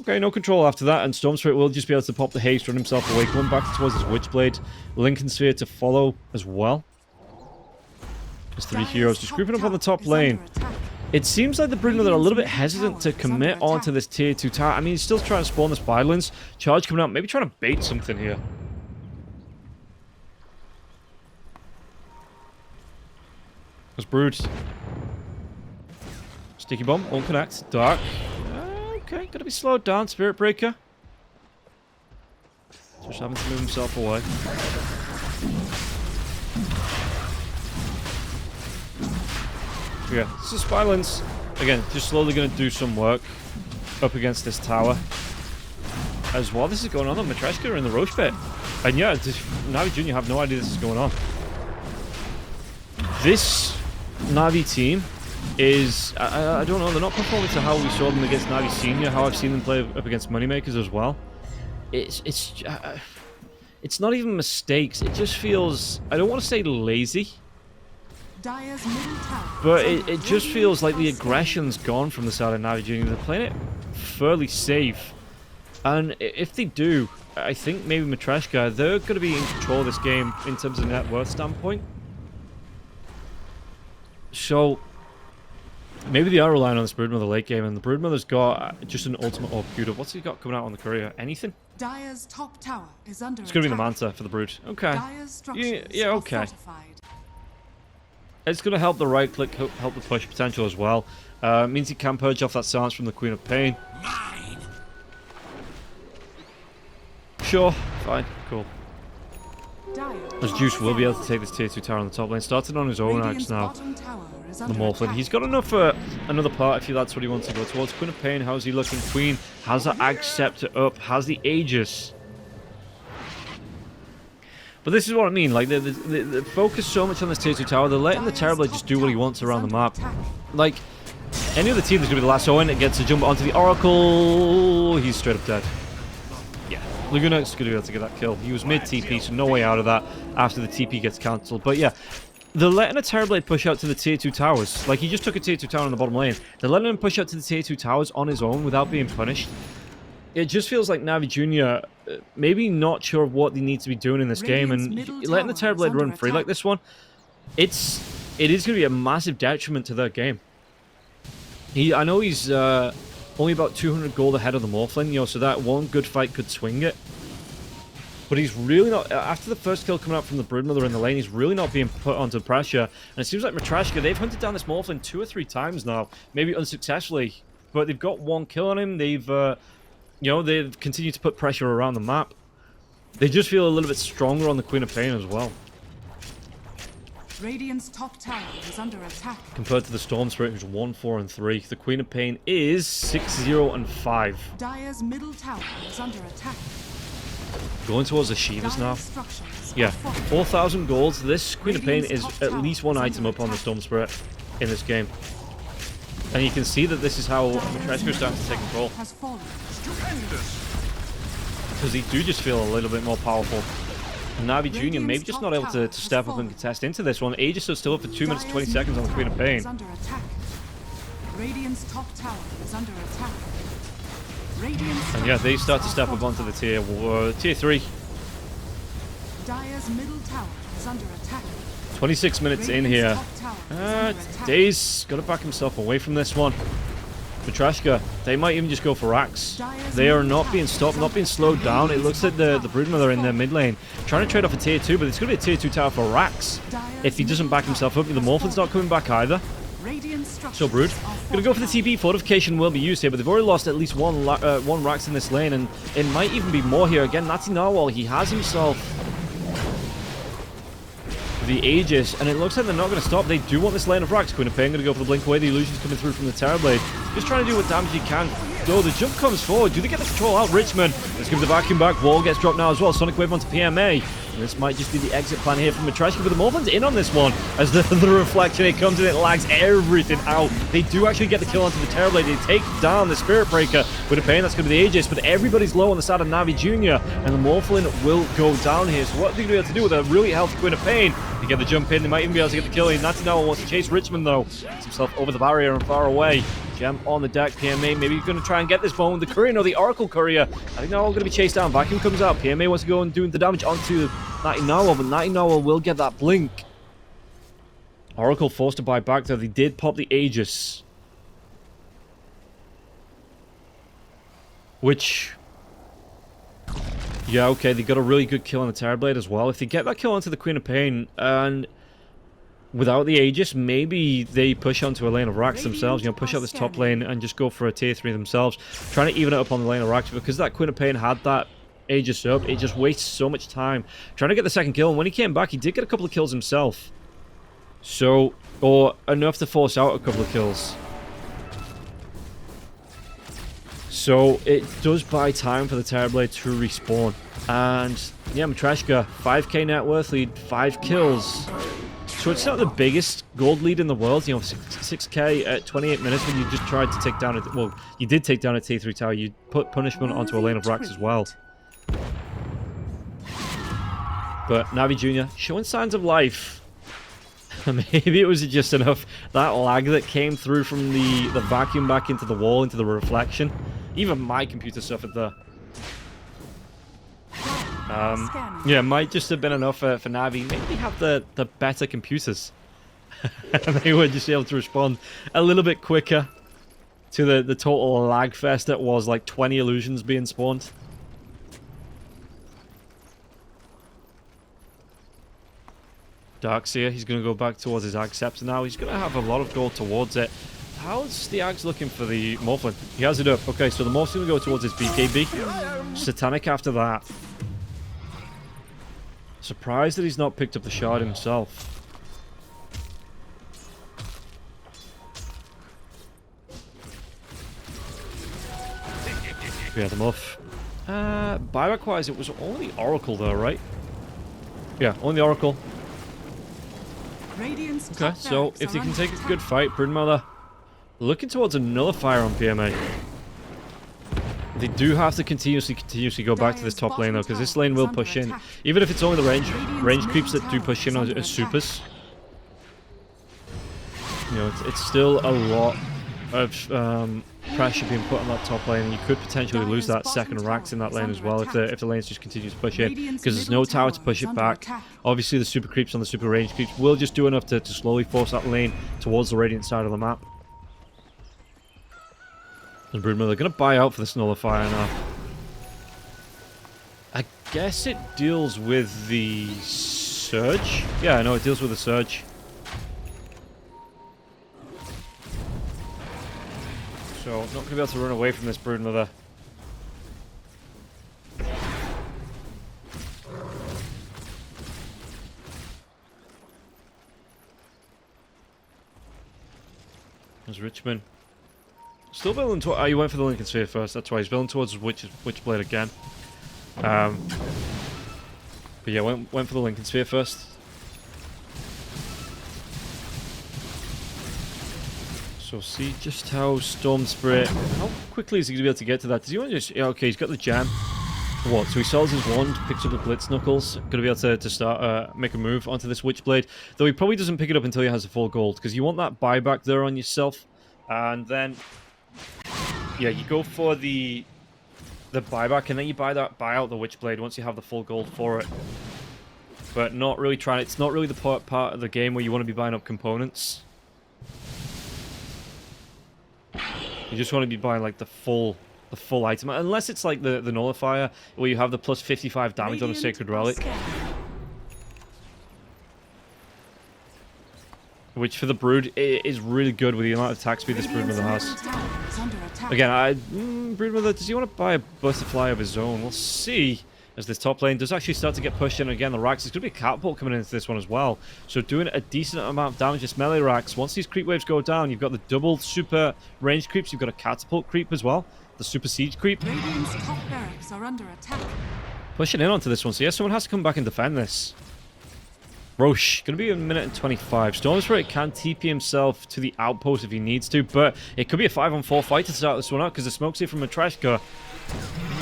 Okay, no control after that, and Storm Spirit will just be able to pop the haste, run himself away, going back towards his Witchblade. Lincoln Sphere to follow as well. There's 3 heroes just grouping up on the top lane. It seems like the Broodmother are a little bit hesitant to commit onto this tier 2 tower. I mean, he's still trying to spawn this violence. Charge coming out, maybe trying to bait something here. There's Brood. Sticky Bomb, won't connect. Dark. Okay, gotta be slowed down. Spirit Breaker. Just having to move himself away. Yeah, this is violence. Again, just slowly gonna do some work up against this tower. As while this is going on, Matreshka are in the Roche pit. And yeah, NAVI Junior have no idea this is going on. This NAVI team is, I don't know, they're not performing to how we saw them against NAVI Senior, how I've seen them play up against Moneymakers as well. It's not even mistakes, it just feels, I don't want to say lazy, but it just feels like the aggression's gone from the side of NAVI Junior. They're playing it fairly safe, and if they do, I think maybe Matreshka, they're going to be in control of this game in terms of net worth standpoint. So maybe they are relying on this Broodmother late game, and the Broodmother's got just an ultimate orb queued up. What's he got coming out on the courier? Anything? Dire's top tower is under It's going to be the Manta for the Brood. Okay. Yeah, okay. It's going to help the right click, help the push potential as well. Means he can purge off that silence from the Queen of Pain. Sure, fine, cool. As Juice will be able to take this tier 2 tower on the top lane. Started on his own axe now. The Morphling. He's got enough for another part if that's what he wants to go towards. Queen of Pain, how's he looking? Queen has the Axe Scepter up, has the Aegis. But this is what I mean, like, they focus so much on this tier 2 tower, they're letting the Terrorblade just do what he wants around the map. Like, any other team that's going to be the last Owen, it gets to jump onto the Oracle, he's straight up dead. Yeah, Laguna's going to be able to get that kill. He was mid-TP, so no way out of that after the TP gets cancelled. But yeah, they're letting a Terrorblade push out to the tier 2 towers. Like, he just took a tier 2 tower on the bottom lane. They're letting him push out to the tier 2 towers on his own without being punished. It just feels like NAVI Junior maybe not sure of what they need to be doing in this game, and letting the Terrorblade run free like this one, it is going to be a massive detriment to their game. I know he's only about 200 gold ahead of the Morphling, you know, so that one good fight could swing it. But he's really not, after the first kill coming out from the Broodmother in the lane, he's really not being put under pressure. And it seems like Matreshka, they've hunted down this Morphling 2 or 3 times now, maybe unsuccessfully, but they've got 1 kill on him. They've you know, they've continued to put pressure around the map. They just feel a little bit stronger on the Queen of Pain as well. Radiant's top tower is under attack. Compared to the Storm Spirit, who's 1, 4, and 3. The Queen of Pain is 6, 0, and 5. Dire's middle tower is under attack. Going towards the Shivas now. Yeah, 4,000 gold. This Queen of Pain is at least 1 item up on the Storm Spirit in this game. And you can see that this is how Matreshka is starting to take control. Because they do just feel a little bit more powerful. And NAVI Junior maybe just not able to step up and contest into this one. Aegis is still up for 2 minutes 20 seconds on the Queen of Pain. Radiant's top tower is under attack. And yeah, they start to step up onto the tier 3. Dire's middle tower is under attack. 26 minutes in here. Daze got to back himself away from this one. Matreshka, they might even just go for Axe. They are not being stopped, not being slowed down. It looks like the Broodmother in their mid lane trying to trade off a tier 2, but it's going to be a tier 2 tower for Rax. If he doesn't back himself up, the Morphin's not coming back either. So Brood, going to go for the TP. Fortification will be used here, but they've already lost at least one Rax in this lane, and it might even be more here. Again, Natty Narwhal, he has himself the Aegis, and it looks like they're not going to stop. They do want this lane of racks. Queen of Pain going to go for the blink away. The illusion's coming through from the Terrorblade. Just trying to do what damage he can. Though the jump comes forward. Do they get the control out? Richmond. Let's give the vacuum back. Wall gets dropped now as well. Sonic Wave onto PMA. And this might just be the exit plan here from Matreshka, but the Morphin's in on this one. As the reflection, it comes and it lags everything out. They do actually get the kill onto the Terrorblade. They take down the Spirit Breaker with a Pain. That's going to be the Aegis, but everybody's low on the side of Navi Junior, and the Morphin will go down here. So what are they going to be able to do with a really healthy Queen of Pain? They get the jump in. They might even be able to get the kill in. Natinawa wants to chase Richmond, though. Gets himself over the barrier and far away. Gem on the deck. PMA maybe going to try and get this bone. The Courier, no, the Oracle Courier. I think they're all going to be chased down. Vacuum comes out. PMA wants to go and do the damage onto Natinawa, but Natinawa will get that blink. Oracle forced to buy back, though. They did pop the Aegis. Which... yeah, okay, they got a really good kill on the Terrorblade as well. If they get that kill onto the Queen of Pain, and without the Aegis, maybe they push onto a lane of racks themselves, you know, push out this top lane and just go for a tier 3 themselves, trying to even it up on the lane of racks, because that Queen of Pain had that Aegis up, it just wastes so much time trying to get the second kill, and when he came back, he did get a couple of kills himself. So, or enough to force out a couple of kills. So, it does buy time for the Terrorblade to respawn. And, yeah, Matreshka, 5k net worth lead, 5 kills. So it's not the biggest gold lead in the world, you know, 6k at 28 minutes when you just tried to take down a... well, you did take down a T3 tower, you put punishment onto a lane of racks as well. But Navi Junior showing signs of life. Maybe it was just enough, that lag that came through from the vacuum back into the wall, into the reflection. Even my computer suffered there. Yeah, might just have been enough for Navi. Maybe they have the better computers. They were just able to respond a little bit quicker to the total lag fest that was like 20 illusions being spawned. Darkseer, he's going to go back towards his Ag Scepter now. He's going to have a lot of gold towards it. How's the Ag's looking for the Morphin? He has it up. Okay, so the Morph's going to go towards his BKB. Satanic after that. Surprised that he's not picked up the shard himself. Yeah, the Muff. Buyback-wise, it was only Oracle though, right? Yeah, only Oracle. Okay, so if they can take a good fight, Broodmother looking towards a nullifier on PMA. They do have to continuously go back to this top lane though, because this lane will push in. Even if it's only the range creeps that do push in as supers. You know, it's still a lot of pressure being put on that top lane, and you could potentially lose that second racks in that lane as well if the lanes just continue to push in, because there's no tower to push it back. Obviously the super creeps on the super range creeps will just do enough to slowly force that lane towards the radiant side of the map. And Broodmother going to buy out for this nullifier now. I guess it deals with the surge? Yeah, I know it deals with the surge. So, not going to be able to run away from this Broodmother. There's Richmond. Still building towards... oh, he went for the Lincoln Sphere first, that's why he's building towards Witchblade again. But yeah, went for the Lincoln Sphere first. So see just how Storm Spirit... how quickly is he going to be able to get to that? Does he want to just... yeah, okay, he's got the gem. What? So he sells his wand, picks up the Blitz Knuckles. Going to be able to start make a move onto this Witchblade. Though he probably doesn't pick it up until he has the full gold, because you want that buyback there on yourself. And then... yeah, you go for the buyback, and then you buy out the Witchblade once you have the full gold for it. But not really trying... it's not really the part of the game where you want to be buying up components. You just want to be buying like the full item, unless it's like the nullifier where you have the plus 55 damage on a sacred relic, which for the Brood is really good with the amount of attack speed this Broodmother has. Again, Broodmother, does he want to buy a butterfly of his own? We'll see. as this top lane does actually start to get pushed in again. The racks, there's going to be a catapult coming into this one as well. So doing a decent amount of damage. This melee racks, once these creep waves go down, you've got the double super range creeps. You've got a catapult creep as well. The super siege creep. Radiant's top barracks are under attack. Pushing in onto this one. So yeah, someone has to come back and defend this. Roche, going to be a minute and 25. Storm Spirit can TP himself to the outpost if he needs to, but it could be a 5-on-4 fight to start this one out because the smoke's here from Matreshka.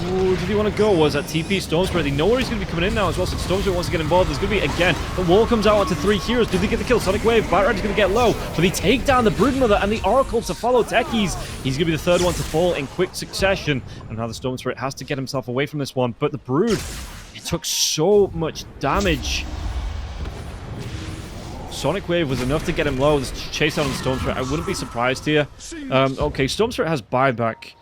Ooh, did he want to go? Was that TP? Storm Spirit, they know where he's going to be coming in now as well, so Storm Spirit wants to get involved. There's going to be, again, the wall comes out onto 3 heroes. Do they get the kill? Sonic Wave, Batrad is going to get low, but they take down the Broodmother and the Oracle to follow Techies. He's going to be the third one to fall in quick succession, and now the Storm Spirit has to get himself away from this one, but the Brood, it took so much damage. Sonic Wave was enough to get him low. This chase out on the Storm Spirit, I wouldn't be surprised here. Okay, Storm Spirit has buyback,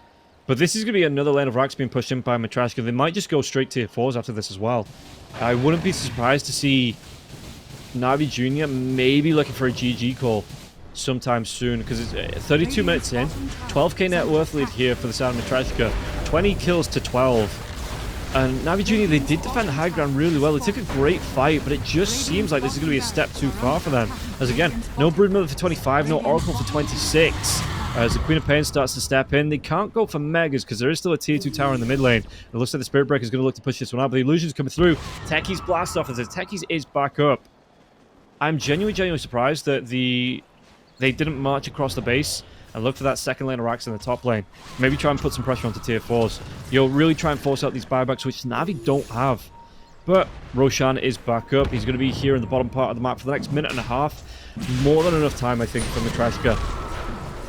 but this is going to be another lane of racks being pushed in by Matreshka. They might just go straight tier 4s after this as well. I wouldn't be surprised to see NAVI Junior maybe looking for a GG call sometime soon, because it's 32 minutes in. 12k net worth lead here for the side of Matreshka. 20 kills to 12. And NAVI Junior, they did defend the high ground really well. They took a great fight, but it just seems like this is going to be a step too far for them. As again, no Broodmother for 25, no Oracle for 26. As the Queen of Pain starts to step in, they can't go for Megas because there is still a tier 2 tower in the mid lane. It looks like the Spirit Breaker is going to look to push this one out, but the Illusion's coming through. Techies blast off as Techies is back up. I'm genuinely surprised that they didn't march across the base and look for that second lane of racks in the top lane. Maybe try and put some pressure onto tier 4s. You'll really try and force out these buybacks, which Navi don't have. But Roshan is back up. He's going to be here in the bottom part of the map for the next minute and a half. More than enough time, I think, for Matreshka.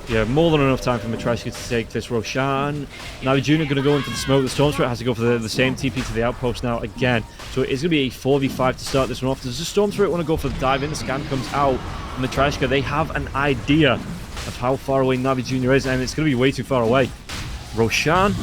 Yeah, more than enough time for Matreshka to take this. Roshan. NAVI Junior going to go into the smoke. The Storm Spirit has to go for the same TP to the outpost now again. So it is going to be a 4v5 to start this one off. Does the Storm Spirit want to go for the dive in? The scan comes out. Matreshka, they have an idea of how far away NAVI Junior is, and it's going to be way too far away. Roshan.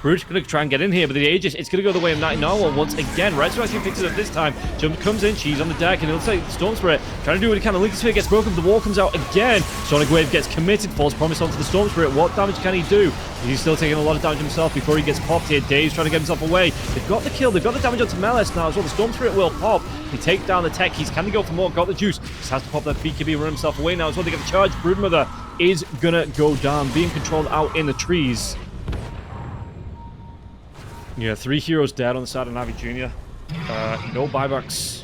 Brood's going to try and get in here, but the Aegis, it's going to go the way of Night Narwhal once again. Red Star actually picks it up this time. Jump comes in, she's on the deck, and it looks like Storm Spirit trying to do what he can. The Link Sphere gets broken, but the wall comes out again. Sonic Wave gets committed, false promise onto the Storm Spirit. What damage can he do? He's still taking a lot of damage himself before he gets popped here. Dave's trying to get himself away. They've got the kill, they've got the damage onto Melis now as well. The Storm Spirit will pop. They take down the Techies. Can they go for more? Got the juice. Just has to pop that BKB and run himself away now as well. They get the charge. Broodmother is gonna go down, being controlled out in the trees. Yeah, 3 heroes dead on the side of NAVI Junior. No buybacks.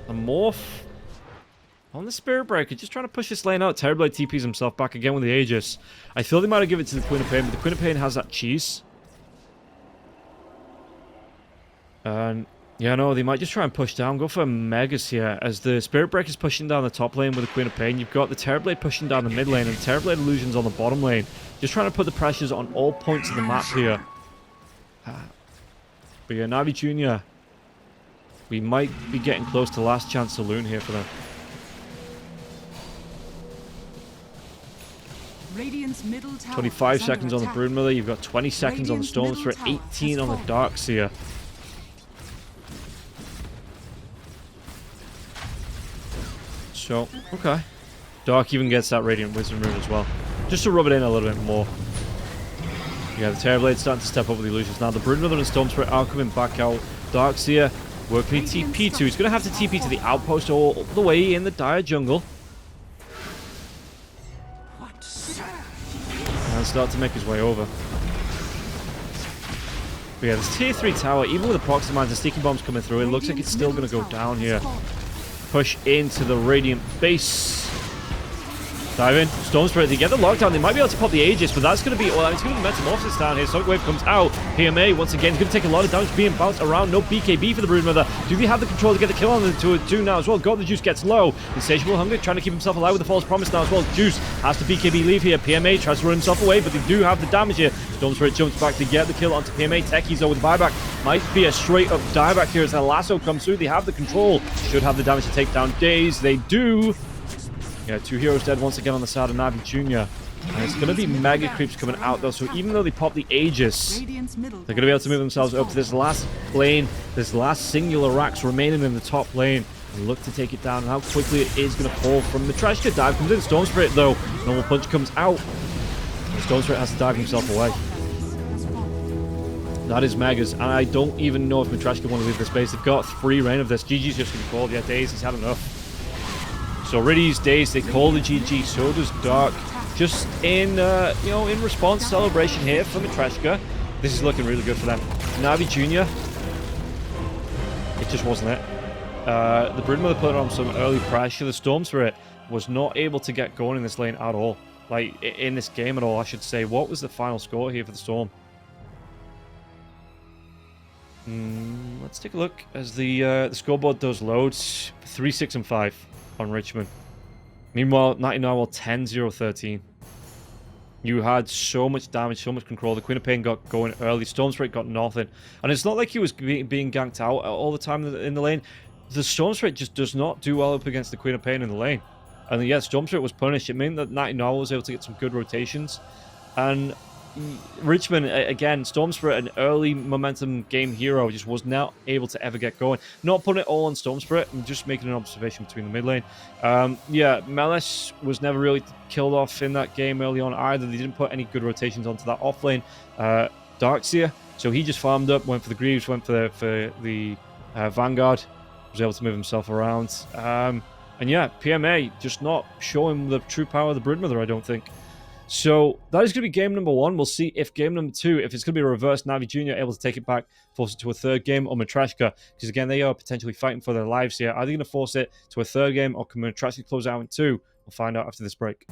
A Morph on the Spirit Breaker, just trying to push this lane out. Terrorblade TPs himself back again with the Aegis. I feel they might have given it to the Queen of Pain, but the Queen of Pain has that cheese. And yeah, no, they might just try and push down. Go for Megas here, as the Spirit Breaker is pushing down the top lane with the Queen of Pain. You've got the Terrorblade pushing down the mid lane, and Terrorblade Illusions on the bottom lane. Just trying to put the pressures on all points of the map here. But yeah, NAVI Junior, we might be getting close to last chance saloon here for them. Radiant's middle tower 25 is seconds under on the attack. Broodmother. You've got 20 seconds on the Storm Spirit, 18 on the Darkseer. So, okay. Dark even gets that Radiant Wisdom Rune as well, just to rub it in a little bit more. Yeah, the Terrorblade's starting to step up with the illusions now. The Broodmother and Storm Spirit are coming back out. Darkseer, where can he TP to? He's going to have to TP to the outpost all the way in the dire jungle. And start to make his way over. But yeah, this tier 3 tower, even with the proxy mines and sticky bombs coming through, it looks like it's still going to go down here. Push into the Radiant base. Dive in. Storm Spirit, they get the lockdown. They might be able to pop the Aegis, but that's going to be... Well, it's going to be Metamorphosis down here. Sonic Wave comes out. PMA, once again, is going to take a lot of damage being bounced around. No BKB for the Broodmother. Do they have the control to get the kill on the 2 now as well? God, the Juice gets low. Insatiable Hunger trying to keep himself alive with the False Promise now as well. Juice has to BKB leave here. PMA tries to run himself away, but they do have the damage here. Storm Spirit jumps back to get the kill onto PMA. Techies though with the buyback. Might be a straight up dieback here as the lasso comes through. They have the control. Should have the damage to take down Daze. They do. Yeah, 2 heroes dead once again on the side of NAVI Junior. And it's going to be Mega Creeps coming out though, so even though they pop the Aegis, they're going to be able to move themselves up to this last lane, this last singular racks remaining in the top lane, and look to take it down. And how quickly it is going to fall from Matreshka. Dive comes in, Storm Spirit though, normal punch comes out. And Storm Spirit has to dive himself away. That is Megas, and I don't even know if Matreshka want to leave this base. They've got free reign of this. GG's just been called. Yeah, Daze, he's had enough. So Riddy's Daze, they call the GG, so does Dark. Just in, you know, in response, celebration here for Matreshka. This is looking really good for them. NAVI Junior, it just wasn't it. The Broodmother put on some early pressure. The Storm Spirit was not able to get going in this lane at all. Like, in this game at all, I should say. What was the final score here for the Storm? Let's take a look as the scoreboard does loads. 3, 6, and 5 on Richmond. Meanwhile, 99 will 10, 0, 13. You had so much damage, so much control. The Queen of Pain got going early. Storm Spirit got nothing. And it's not like he was being ganked out all the time in the lane. The Storm Spirit just does not do well up against the Queen of Pain in the lane. And yeah, Storm Spirit was punished. It meant that 99 was able to get some good rotations. And Richmond, again, Storm Spirit, an early momentum game hero, just was not able to ever get going. Not putting it all on Storm Spirit, and just making an observation between the mid lane. Yeah, Melis was never really killed off in that game early on either. They didn't put any good rotations onto that off lane. Darkseer, so he just farmed up, went for the Greaves, went for the Vanguard, was able to move himself around. And yeah, PMA just not showing the true power of the Broodmother, I don't think. So that is going to be game number 1. We'll see if game number 2, if it's going to be a reverse NAVI Junior able to take it back, force it to a third game, or Matreshka, because again, they are potentially fighting for their lives here. Are they going to force it to a third game, or can Matreshka close out in 2? We'll find out after this break.